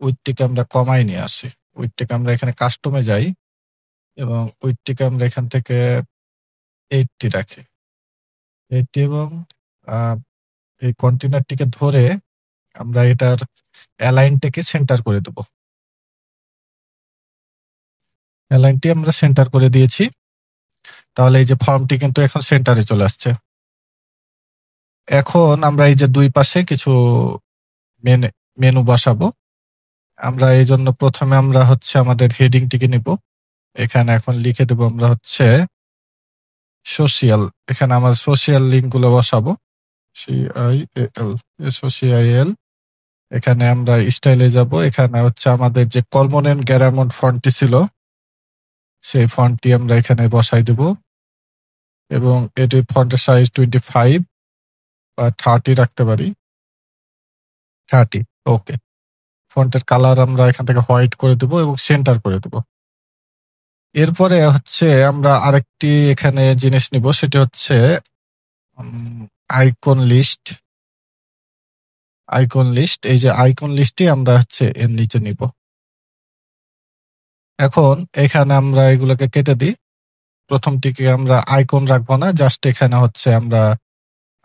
উইডথটিকে আমরা কমাই নিয়ে আসি। উইডথটিকে আমরা এখানে কাস্টমে যাই এবং উইডথটিকে আমরা এখান থেকে 80 রাখি। 80 এবং এই কন্টেনারটিকে ধরে আমরা এটার অ্যালাইনটাকে সেন্টার করে দেব। অ্যালাইনটি আমরা সেন্টার করে দিয়েছি, তাহলে এই যে ফর্মটি কিন্তু এখন সেন্টারে চলে আসছে। এখন আমরা এই যে দুই পাশে কিছু মেনু বসাবো। আমরা এই জন্য প্রথমে আমরা হচ্ছে আমাদের হেডিংটিকে নিব, এখানে এখন লিখে দেবো আমরা হচ্ছে সোশিয়াল। এখানে আমার সোশিয়াল লিঙ্ক গুলো বসাবো, CIAL, SOCIAL। এখানে আমরা স্টাইলে যাব, এখানে হচ্ছে আমাদের যে কলমনেন গ্যারামন ফন্টটি ছিল সেই ফন্টটি আমরা এখানে বসাই দেব এবং এটির ফন্টের সাইজ 25 বা 30 রাখতে পারি। 30। ওকে। ফন্টের কালার আমরা এখান থেকে হোয়াইট করে দেব এবং সেন্টার করে দেব। এরপরে হচ্ছে আমরা আরেকটি এখানে জিনিস নিব, সেটি হচ্ছে আইকন লিস্ট। আইকন লিস্ট, এই যে আইকন লিস্টটি আমরা হচ্ছে এর নিচে নিব। এখন এখানে আমরা এগুলোকে কেটে দিই। প্রথমটিকে আমরা আইকন রাখবো না, জাস্ট এখানে হচ্ছে আমরা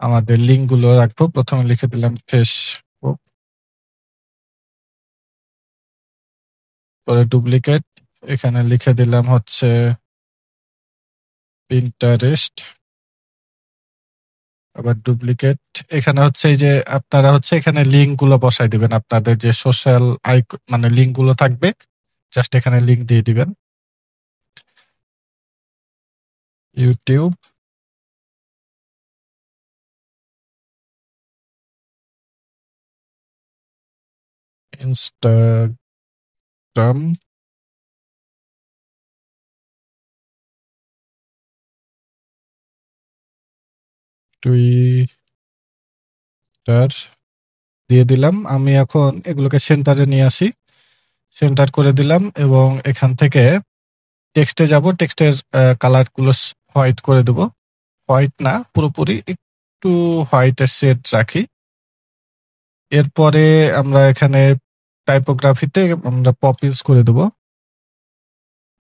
আমাদের লিঙ্ক গুলো রাখবো। প্রথমে লিখে দিলাম ফেসবুক, পরে ডুপ্লিকেট, এখানে লিখে দিলাম হচ্ছে পিন্টারেস্ট, আবার ডুপ্লিকেট। এখানে হচ্ছে এই যে আপনারা হচ্ছে এখানে লিঙ্ক গুলো বসাই দিবেন, আপনাদের যে সোশ্যাল মানে লিঙ্ক গুলো থাকবে জাস্ট এখানে লিঙ্ক দিয়ে দিবেন। ইউটিউব, ইনস্টাগ্রাম, টুইটার দিয়ে দিলাম। আমি এখন এগুলোকে সেন্টারে নিয়ে আসি, সেন্টার করে দিলাম এবং এখান থেকে টেক্সটে যাব, টেক্সটের কালার গুলো হোয়াইট করে দেব। হোয়াইট না, পুরোপুরি একটু হোয়াইটের শেড রাখি। এরপরে আমরা এখানে টাইপোগ্রাফিতে আমরা পপিন্স করে দেব,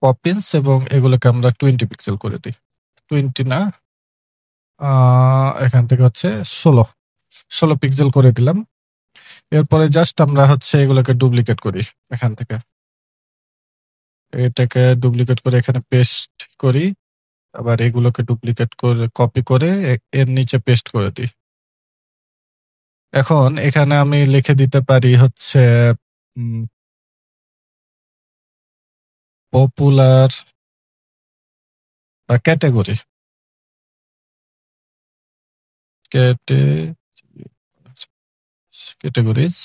পপিন্স, এবং এগুলোকে আমরা 20 পিক্সেল করে দিই। 20 না, এখান থেকে হচ্ছে 16 পিক্সেল করে দিলাম। এরপরে জাস্ট আমরা হচ্ছে এগুলোকে ডুপ্লিকেট করি, এখান থেকে এটাকে ডুপ্লিকেট করে এখানে পেস্ট করি, আবার এগুলোকে ডুপ্লিকেট করে কপি করে এর নিচে পেস্ট করে দিই। এখন এখানে আমি লিখে দিতে পারি হচ্ছে পপুলার বা ক্যাটেগরি, ক্যাটেগরিজ।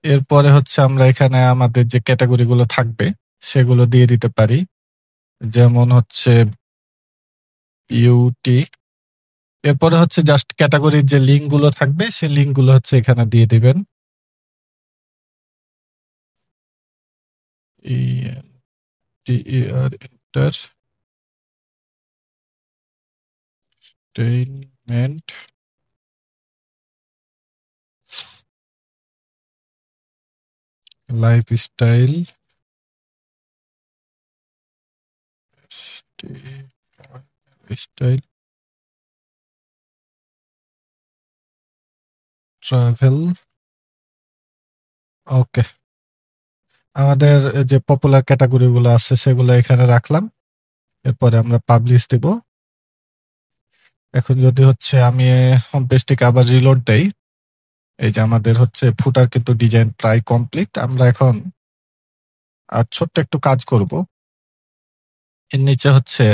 এরপরে হচ্ছে আমরা এখানে আমাদের যে ক্যাটাগরি গুলো থাকবে সেগুলো দিয়ে দিতে পারি, যেমন হচ্ছে বিউটি। এরপরে হচ্ছে জাস্ট ক্যাটাগরির যে লিঙ্ক গুলো থাকবে সেই লিঙ্ক গুলো হচ্ছে এখানে দিয়ে দিবেন। entertainment lifestyle style travel। ওকে, আমাদের যে পপুলার ক্যাটাগরি গুলো আছে সেগুলো এখানে রাখলাম। এরপরে আমরা পাবলিশ দিব। এখন যদি হচ্ছে আমি হোম পেজটিকে আবার রিলোড দেই, এই যে আমাদের হচ্ছে ফুটার কিন্তু ডিজাইন প্রায় কমপ্লিট। আমরা এখন আর ছোট্ট একটু কাজ করব। এর নিচে হচ্ছে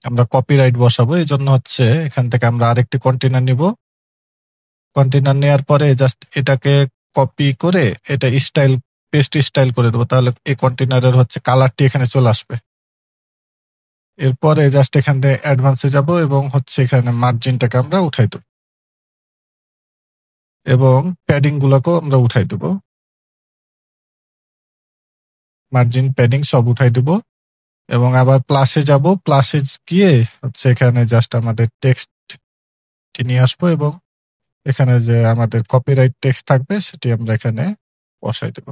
আমরা কপিরাইট বসাবো, এই জন্য হচ্ছে এখান থেকে আমরা আরেকটি কন্টেনার নিব। কন্টেনার নেওয়ার পরে জাস্ট এটাকে কপি করে এটা স্টাইল পেস্ট স্টাইল করে দেবো, তাহলে এই কন্টেনারের হচ্ছে কালারটি এখানে চলে আসবে। এরপরে জাস্ট এখানে অ্যাডভান্সে যাব এবং হচ্ছে এখানে মার্জিনটাকে আমরা উঠাই দেবো এবং প্যাডিং গুলোকেও আমরা উঠাই দেবো। মার্জিন প্যাডিং সব উঠাই দেবো এবং আবার প্লাসে যাব। প্লাসে গিয়ে হচ্ছে এখানে জাস্ট আমাদের টেক্সট নিয়ে আসবো এবং এখানে যে আমাদের কপিরাইট টেক্সট থাকবে সেটি আমরা এখানে বসাই দেব।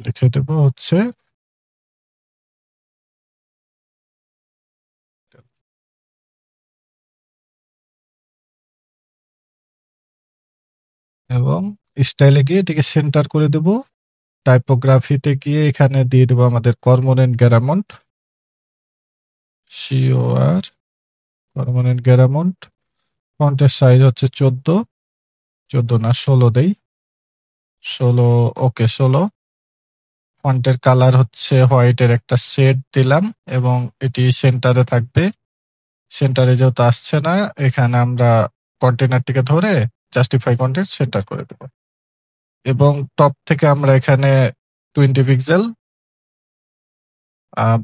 লিখে দেব হচ্ছে এবং স্টাইলে গিয়ে এটিকে সেন্টার করে দেব। টাইপোগ্রাফিতে গিয়ে এখানে দিয়ে দেবো আমাদের কর্মোরেন্ট গ্যারামন্ট, COR কর্মোরেন্ট গ্যারামন্ট। ফন্টের সাইজ হচ্ছে 14 না 16 দেই, 16। ওকে 16। ফন্টের কালার হচ্ছে হোয়াইটের একটা শেড দিলাম এবং এটি সেন্টারে থাকবে। সেন্টারে যেহেতু আসছে না, এখানে আমরা কন্টেনারটিকে ধরে জাস্টিফাই কন্টেন্ট সেন্টার করে দেব এবং টপ থেকে আমরা এখানে 20 পিক্সেল,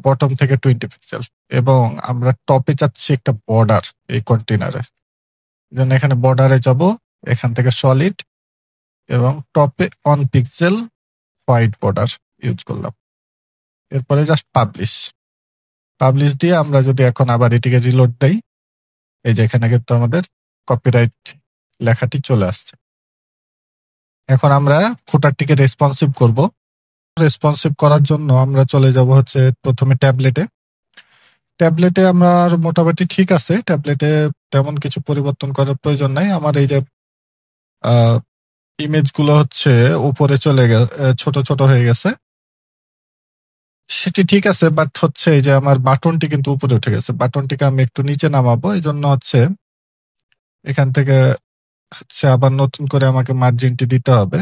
বটম থেকে 20 পিক্সেল এবং আমরা টপে চাচ্ছি একটা বর্ডার এই কন্টেনারে। জন্য এখানে বর্ডারে যাব, এখান থেকে সলিড এবং টপে 1 পিক্সেল হোয়াইট বর্ডার ইউজ করলাম। এরপরে জাস্ট পাবলিশ। পাবলিশ দিয়ে আমরা যদি এখন আবার এটিকে রিলোড দেই, এই যে এখানে কিন্তু আমাদের কপিরাইট লেখাটি চলে আসছে। এখন আমরা ফুটারটিকে রেসপন্সিভ করব। রেসপন্সিভ করার জন্য আমরা চলে যাব হচ্ছে প্রথমে ট্যাবলেটে। ট্যাবলেটে আমার মোটামুটি ঠিক আছে, ট্যাবলেটে তেমন কিছু পরিবর্তন করার প্রয়োজন নাই। আমার এই যে ইমেজগুলো হচ্ছে উপরে চলে ছোট ছোট হয়ে গেছে, সেটি ঠিক আছে। বাট হচ্ছে এই যে আমার বাটনটি কিন্তু উপরে উঠে গেছে, বাটনটিকে আমি একটু নিচে নামাবো। এই জন্য হচ্ছে এখান থেকে হচ্ছে আবার নতুন করে আমাকে মার্জিনটি দিতে হবে।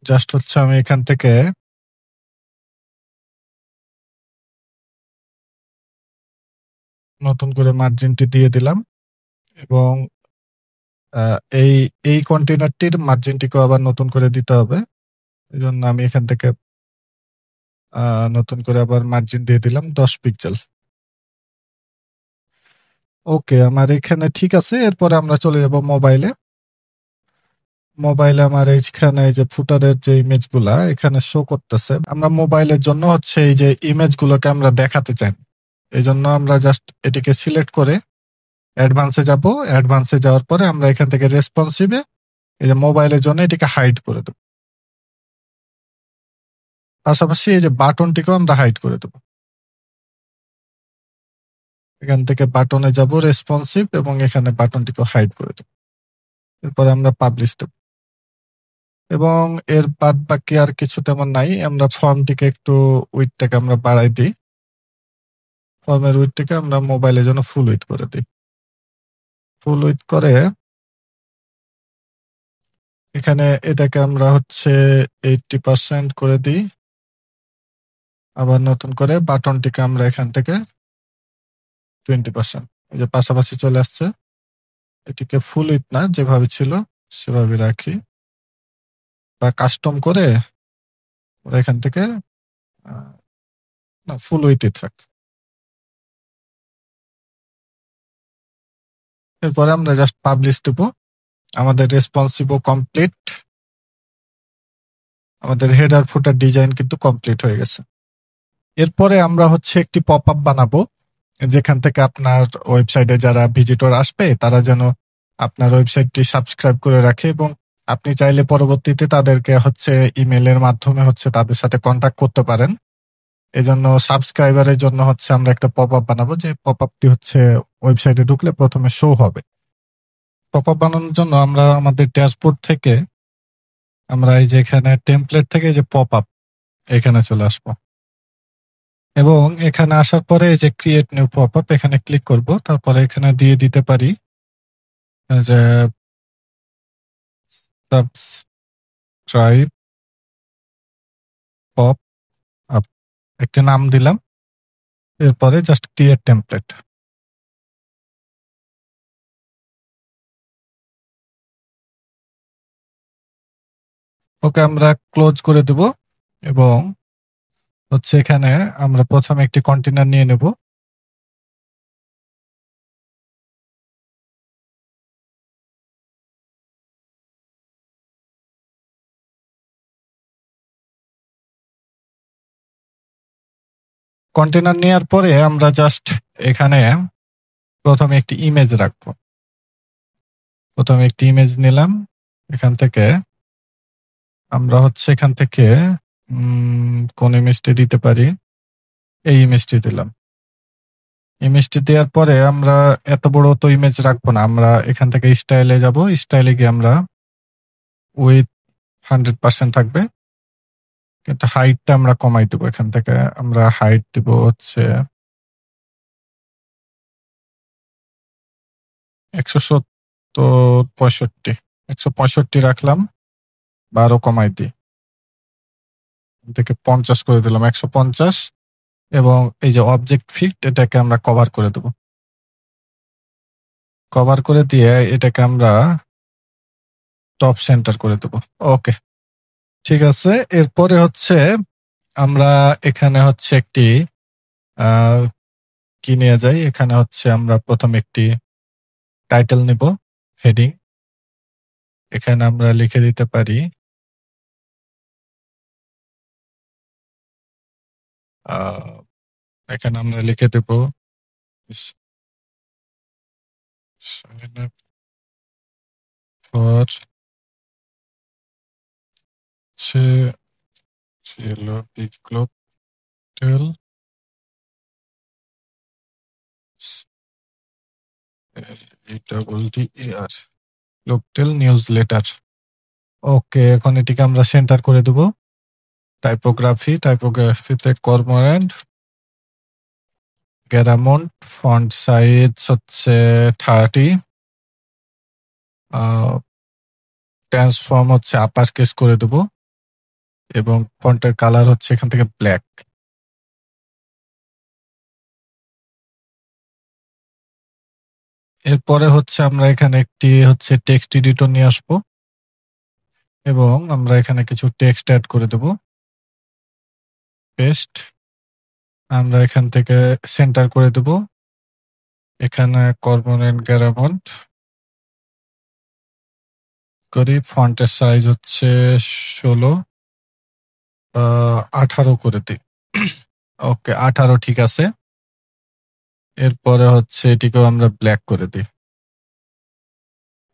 জাস্ট হচ্ছে আমি এখান থেকে নতুন করে মার্জিনটি দিয়ে দিলাম এবং এই এই কন্টেনারটির মার্জিনটিকেও আবার নতুন করে দিতে হবে। এই জন্য আমি এখান থেকে নতুন করে আবার মার্জিন দিয়ে দিলাম 10 পিক্সেল। ওকে, আমার এখানে ঠিক আছে। এরপরে আমরা চলে যাব মোবাইলে। মোবাইলে আমার এইখানে এই যে ফুটারের যে ইমেজগুলা এখানে শো করতেছে। আমরা মোবাইলের জন্য হচ্ছে এই যে ইমেজগুলোকে আমরা দেখাতে চাই, এই জন্য আমরা জাস্ট এটিকে সিলেক্ট করে অ্যাডভান্সে যাব। অ্যাডভান্সে যাওয়ার পরে আমরা এখান থেকে রেসপন্সিভে এই যে মোবাইলের জন্য এটিকে হাইড করে দেব। পাশাপাশি এই যে বাটনটিকেও আমরা হাইড করে দেব। এখান থেকে বাটনে যাব রেসপন্সিভ এবং এখানে বাটনটিকেও হাইড করে দেব। এরপরে আমরা পাবলিশ দেব এবং এর বাদ বাকি আর কিছু তেমন নাই। আমরা ফর্মটিকে একটু উইডটাকে আমরা বাড়াই দিই। ফর্মের উইডটাকে আমরা মোবাইলের জন্য ফুল উইড করে দিই। ফুল উইড করে এখানে এটাকে আমরা হচ্ছে 80% করে দিই। আবার নতুন করে বাটনটিকে আমরা এখান থেকে 20%, এই যে পাশাপাশি চলে আসছে। এটিকে ফুল উইড না, যেভাবে ছিল সেভাবে রাখি বা কাস্টম করে ওরা এখান থেকে না ফুল উইডই থাক। এরপরে আমরা জাস্ট পাবলিশ দেব। আমাদের রেসপন্সিভ কমপ্লিট, আমাদের হেডার ফুটার ডিজাইন কিন্তু কমপ্লিট হয়ে গেছে। এরপরে আমরা হচ্ছে একটি পপ আপ বানাবো, যেখান থেকে আপনার ওয়েবসাইটে যারা ভিজিটর আসবে তারা যেন আপনার ওয়েবসাইটটি সাবস্ক্রাইব করে রাখে, এবং আপনি চাইলে পরবর্তীতে তাদেরকে হচ্ছে ইমেলের মাধ্যমে হচ্ছে তাদের সাথে কন্ট্যাক্ট করতে পারেন। এজন্য সাবস্ক্রাইবারের জন্য হচ্ছে আমরা একটা পপ আপ বানাবো, যে পপ আপটি হচ্ছে ওয়েবসাইটে ঢুকলে প্রথমে শো হবে। পপ আপ বানানোর জন্য আমরা আমাদের ড্যাশবোর্ড থেকে আমরা এই যে এখানে টেমপ্লেট থেকে যে পপ আপ এখানে চলে আসবো, এবং এখানে আসার পরে এই যে ক্রিয়েট নিউ পপ আপ এখানে ক্লিক করব। তারপরে এখানে দিয়ে দিতে পারি যে সাবস্ক্রাইব পপ আপ, একটা নাম দিলাম। এরপরে জাস্ট ক্রিয়েট টেমপ্লেট। ওকে আমরা ক্লোজ করে দেব, এবং হচ্ছে এখানে আমরা প্রথমে একটি কন্টেনার নিয়ে নেব। কন্টেনার নেওয়ার পরে আমরা জাস্ট এখানে প্রথমে একটি ইমেজ রাখবো। প্রথমে একটি ইমেজ নিলাম, এখান থেকে আমরা হচ্ছে এখান থেকে কোন ইমেজটি দিতে পারি, এই ইমেজটি দিলাম। ইমেজটি দেওয়ার পরে আমরা এত বড় তো ইমেজ রাখবো না, আমরা এখান থেকে স্টাইলে যাব। স্টাইলে গিয়ে আমরা উইথ 100% থাকবে, কিন্তু হাইটটা আমরা কমাই দেবো। এখান থেকে আমরা হাইট দিব হচ্ছে 170, 165 রাখলাম, বা আরো কমাই দিই, থেকে 50 করে দিলাম, 150। এবং এই যে অবজেক্ট ফিট এটাকে আমরা কভার করে দেব। কভার করে দিয়ে এটাকে আমরা টপ সেন্টার করে দেব। ওকে, ঠিক আছে। এরপরে হচ্ছে আমরা এখানে হচ্ছে একটি কি নিয়ে যাই, এখানে হচ্ছে আমরা প্রথমে একটি টাইটেল নিব, হেডিং। এখানে আমরা লিখে দিতে পারি এখানে আমরা লিখে দেব sign up for Cello Big Glocal LEDDER লোকটেল নিউজ লেটার। ওকে, এখন এটিকে আমরা সেন্টার করে দেব। টাইপোগ্রাফিতে কর্মোরেন্ট গ্যারামন্ট, ফন্ট সাইজ হচ্ছে 30, ট্রান্সফর্ম হচ্ছে আপার কেস করে দেব, এবং ফন্টের কালার হচ্ছে এখান থেকে ব্ল্যাক। এরপরে হচ্ছে আমরা এখানে একটি হচ্ছে টেক্সট এডিটর নিয়ে আসবো, এবং আমরা এখানে কিছু টেক্সট অ্যাড করে দেব। পেস্ট, আমরা এখান থেকে সেন্টার করে দেব। এখানে কর্মোরেন্ট গ্যারামন্ট করি, ফন্টের সাইজ হচ্ছে 16, 18 করে দিই। ওকে, 18 ঠিক আছে। এরপরে হচ্ছে এটিকেও আমরা ব্ল্যাক করে দিই,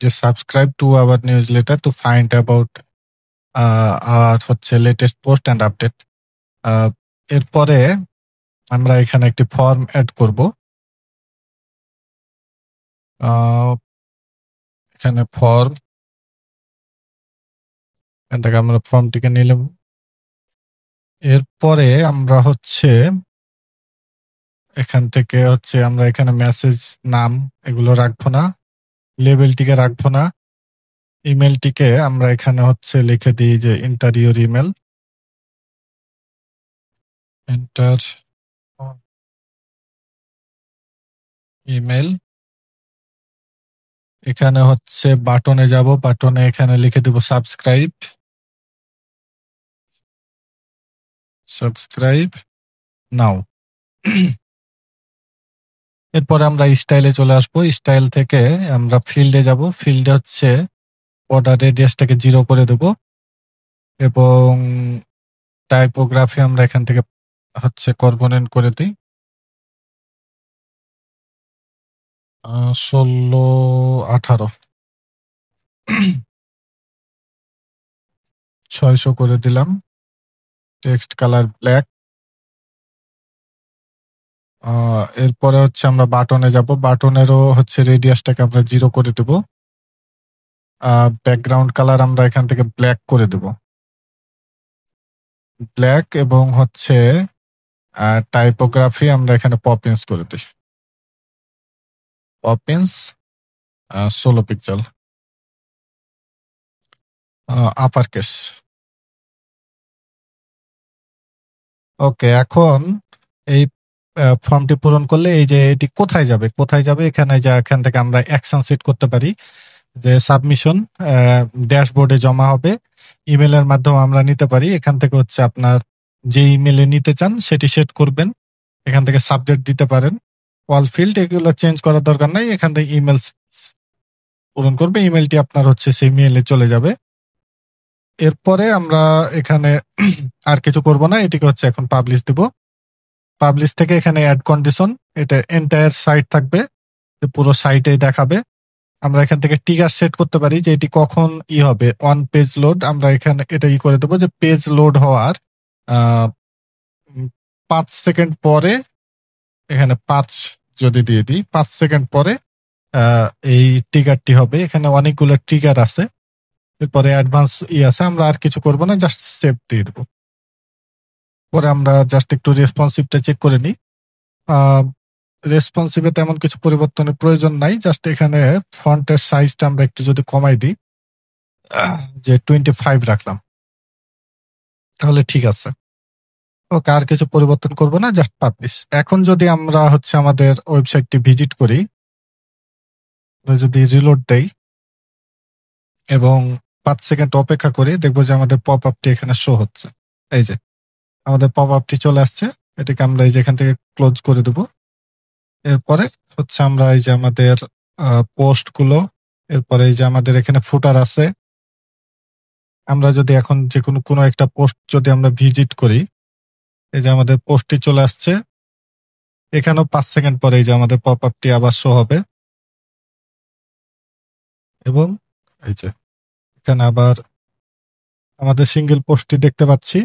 যে subscribe to our newsletter to find about আর হচ্ছে লেটেস্ট পোস্ট অ্যান্ড আপডেট। এরপরে আমরা এখানে একটি ফর্ম অ্যাড করব। এখানে ফর্ম, এখান থেকে আমরা ফর্মটিকে নিলাম। এরপরে আমরা হচ্ছে এখান থেকে হচ্ছে আমরা এখানে মেসেজ নাম এগুলো রাখবো না, লেবেলটিকে রাখবো না। ইমেলটিকে আমরা এখানে হচ্ছে লিখে দিই যে enter your email, enter email. এখানে হচ্ছে বাটনে যাব, বাটনে এখানে লিখে দেব সাবস্ক্রাইব, সাবস্ক্রাইব নাও। এরপরে আমরা স্টাইলে চলে আসবো। স্টাইল থেকে আমরা ফিল্ডে যাব। ফিল্ডে হচ্ছে বর্ডার রেডিয়াসটাকে 0 করে দেব এবং টাইপোগ্রাফি আমরা এখান থেকে হচ্ছে কর্পোনেন্ট করে দিই 16, 18, 600 করে দিলাম। Text colour black. এরপরে হচ্ছে আমরা বাটনে যাব। বাটনেরও হচ্ছে রেডিয়াসটাকে আমরা 0 করে দেব। ব্যাকগ্রাউন্ড কালার আমরা এখান থেকে ব্ল্যাক করে দেব। ব্ল্যাক এবং হচ্ছে টাইপোগ্রাফি আমরা এখানে পপিন্স করে দিই। Poppins 16 pixel upper case. Okay, এখন এই ফর্মটি পূরণ করলে এই যে এটি কোথায় যাবে এখানে যা এখান থেকে আমরা অ্যাকশন সেট করতে পারি যে সাবমিশন ড্যাশবোর্ডে জমা হবে। ইমেলের মাধ্যমে আমরা নিতে পারি। এখান থেকে হচ্ছে আপনার যে ইমেলে নিতে চান সেটি সেট করবেন। এখান থেকে সাবজেক্ট দিতে পারেন। অল ফিল্ড এগুলো চেঞ্জ করার দরকার নাই। এখান থেকে ইমেল পূরণ করবে, ইমেলটি আপনার হচ্ছে সেই মেইলে চলে যাবে। এরপরে আমরা এখানে আর কিছু করব না, এটিকে হচ্ছে এখন পাবলিশ দিব। পাবলিশ থেকে এখানে অ্যাড কন্ডিশন, এটা এন্টায়ার সাইট থাকবে, পুরো সাইটেই দেখাবে। আমরা এখান থেকে ট্রিগার সেট করতে পারি যে এটি কখন হবে অন পেজ লোড। আমরা এখানে এটা করে দেবো যে পেজ লোড হওয়ার 5 সেকেন্ড পরে, এখানে 5 যদি দিয়ে দিই 5 সেকেন্ড পরে এই ট্রিগারটি হবে। এখানে অনেকগুলো ট্রিগার আছে। এরপরে অ্যাডভান্স আছে, আমরা আর কিছু করব না, জাস্ট সেভ দিয়ে দেবো। পরে আমরা জাস্ট একটু রেসপন্সিভটা চেক করে নিই। রেসপন্সিভে তেমন কিছু পরিবর্তনের প্রয়োজন নাই। জাস্ট এখানে ফন্টের সাইজটা আমরা একটু যদি কমাই দিই, যে 25 রাখলাম, তাহলে ঠিক আছে। ওকে, আর কিছু পরিবর্তন করব না, জাস্ট পাবলিশ। এখন যদি আমরা হচ্ছে আমাদের ওয়েবসাইটটি ভিজিট করি, যদি রিলোড দেই এবং 5 সেকেন্ড অপেক্ষা করি, দেখবো যে আমাদের পপ আপটি এখানে শো হচ্ছে। এই যে আমাদের পপ আপটি চলে আসছে। এটাকে আমরা এই যে এখান থেকে ক্লোজ করে দেবো। এরপরে হচ্ছে আমরা এই যে আমাদের পোস্ট গুলো, এরপরে এই যে আমাদের এখানে ফুটার আছে। আমরা যদি এখন যে কোনো একটা পোস্ট যদি আমরা ভিজিট করি, এই যে আমাদের পোস্টটি চলে আসছে। এখানেও 5 সেকেন্ড পরে এই যে আমাদের পপ আপটি আবার শো হবে এবং এই যে এখানে আবার আমাদের সিঙ্গেল পোস্টটি দেখতে পাচ্ছি।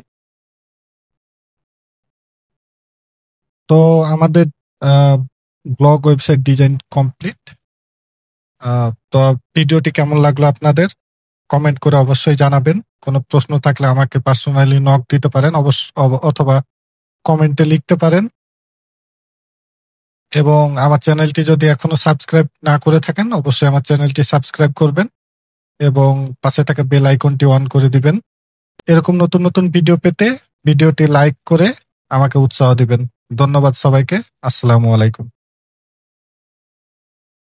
তো আমাদের ব্লগ ওয়েবসাইট ডিজাইন কমপ্লিট। তো ভিডিওটি কেমন লাগলো আপনাদের কমেন্ট করে অবশ্যই জানাবেন। কোনো প্রশ্ন থাকলে আমাকে পার্সোনালি নক দিতে পারেন অথবা কমেন্টে লিখতে পারেন। এবং আমার চ্যানেলটি যদি এখনো সাবস্ক্রাইব না করে থাকেন, অবশ্যই আমার চ্যানেলটি সাবস্ক্রাইব করবেন এবং পাশে থাকা বেল আইকনটি অন করে দিবেন। এরকম নতুন নতুন ভিডিও পেতে ভিডিওটি লাইক করে আমাকে উৎসাহ দিবেন। ধন্যবাদ সবাইকে। আসসালামু আলাইকুম।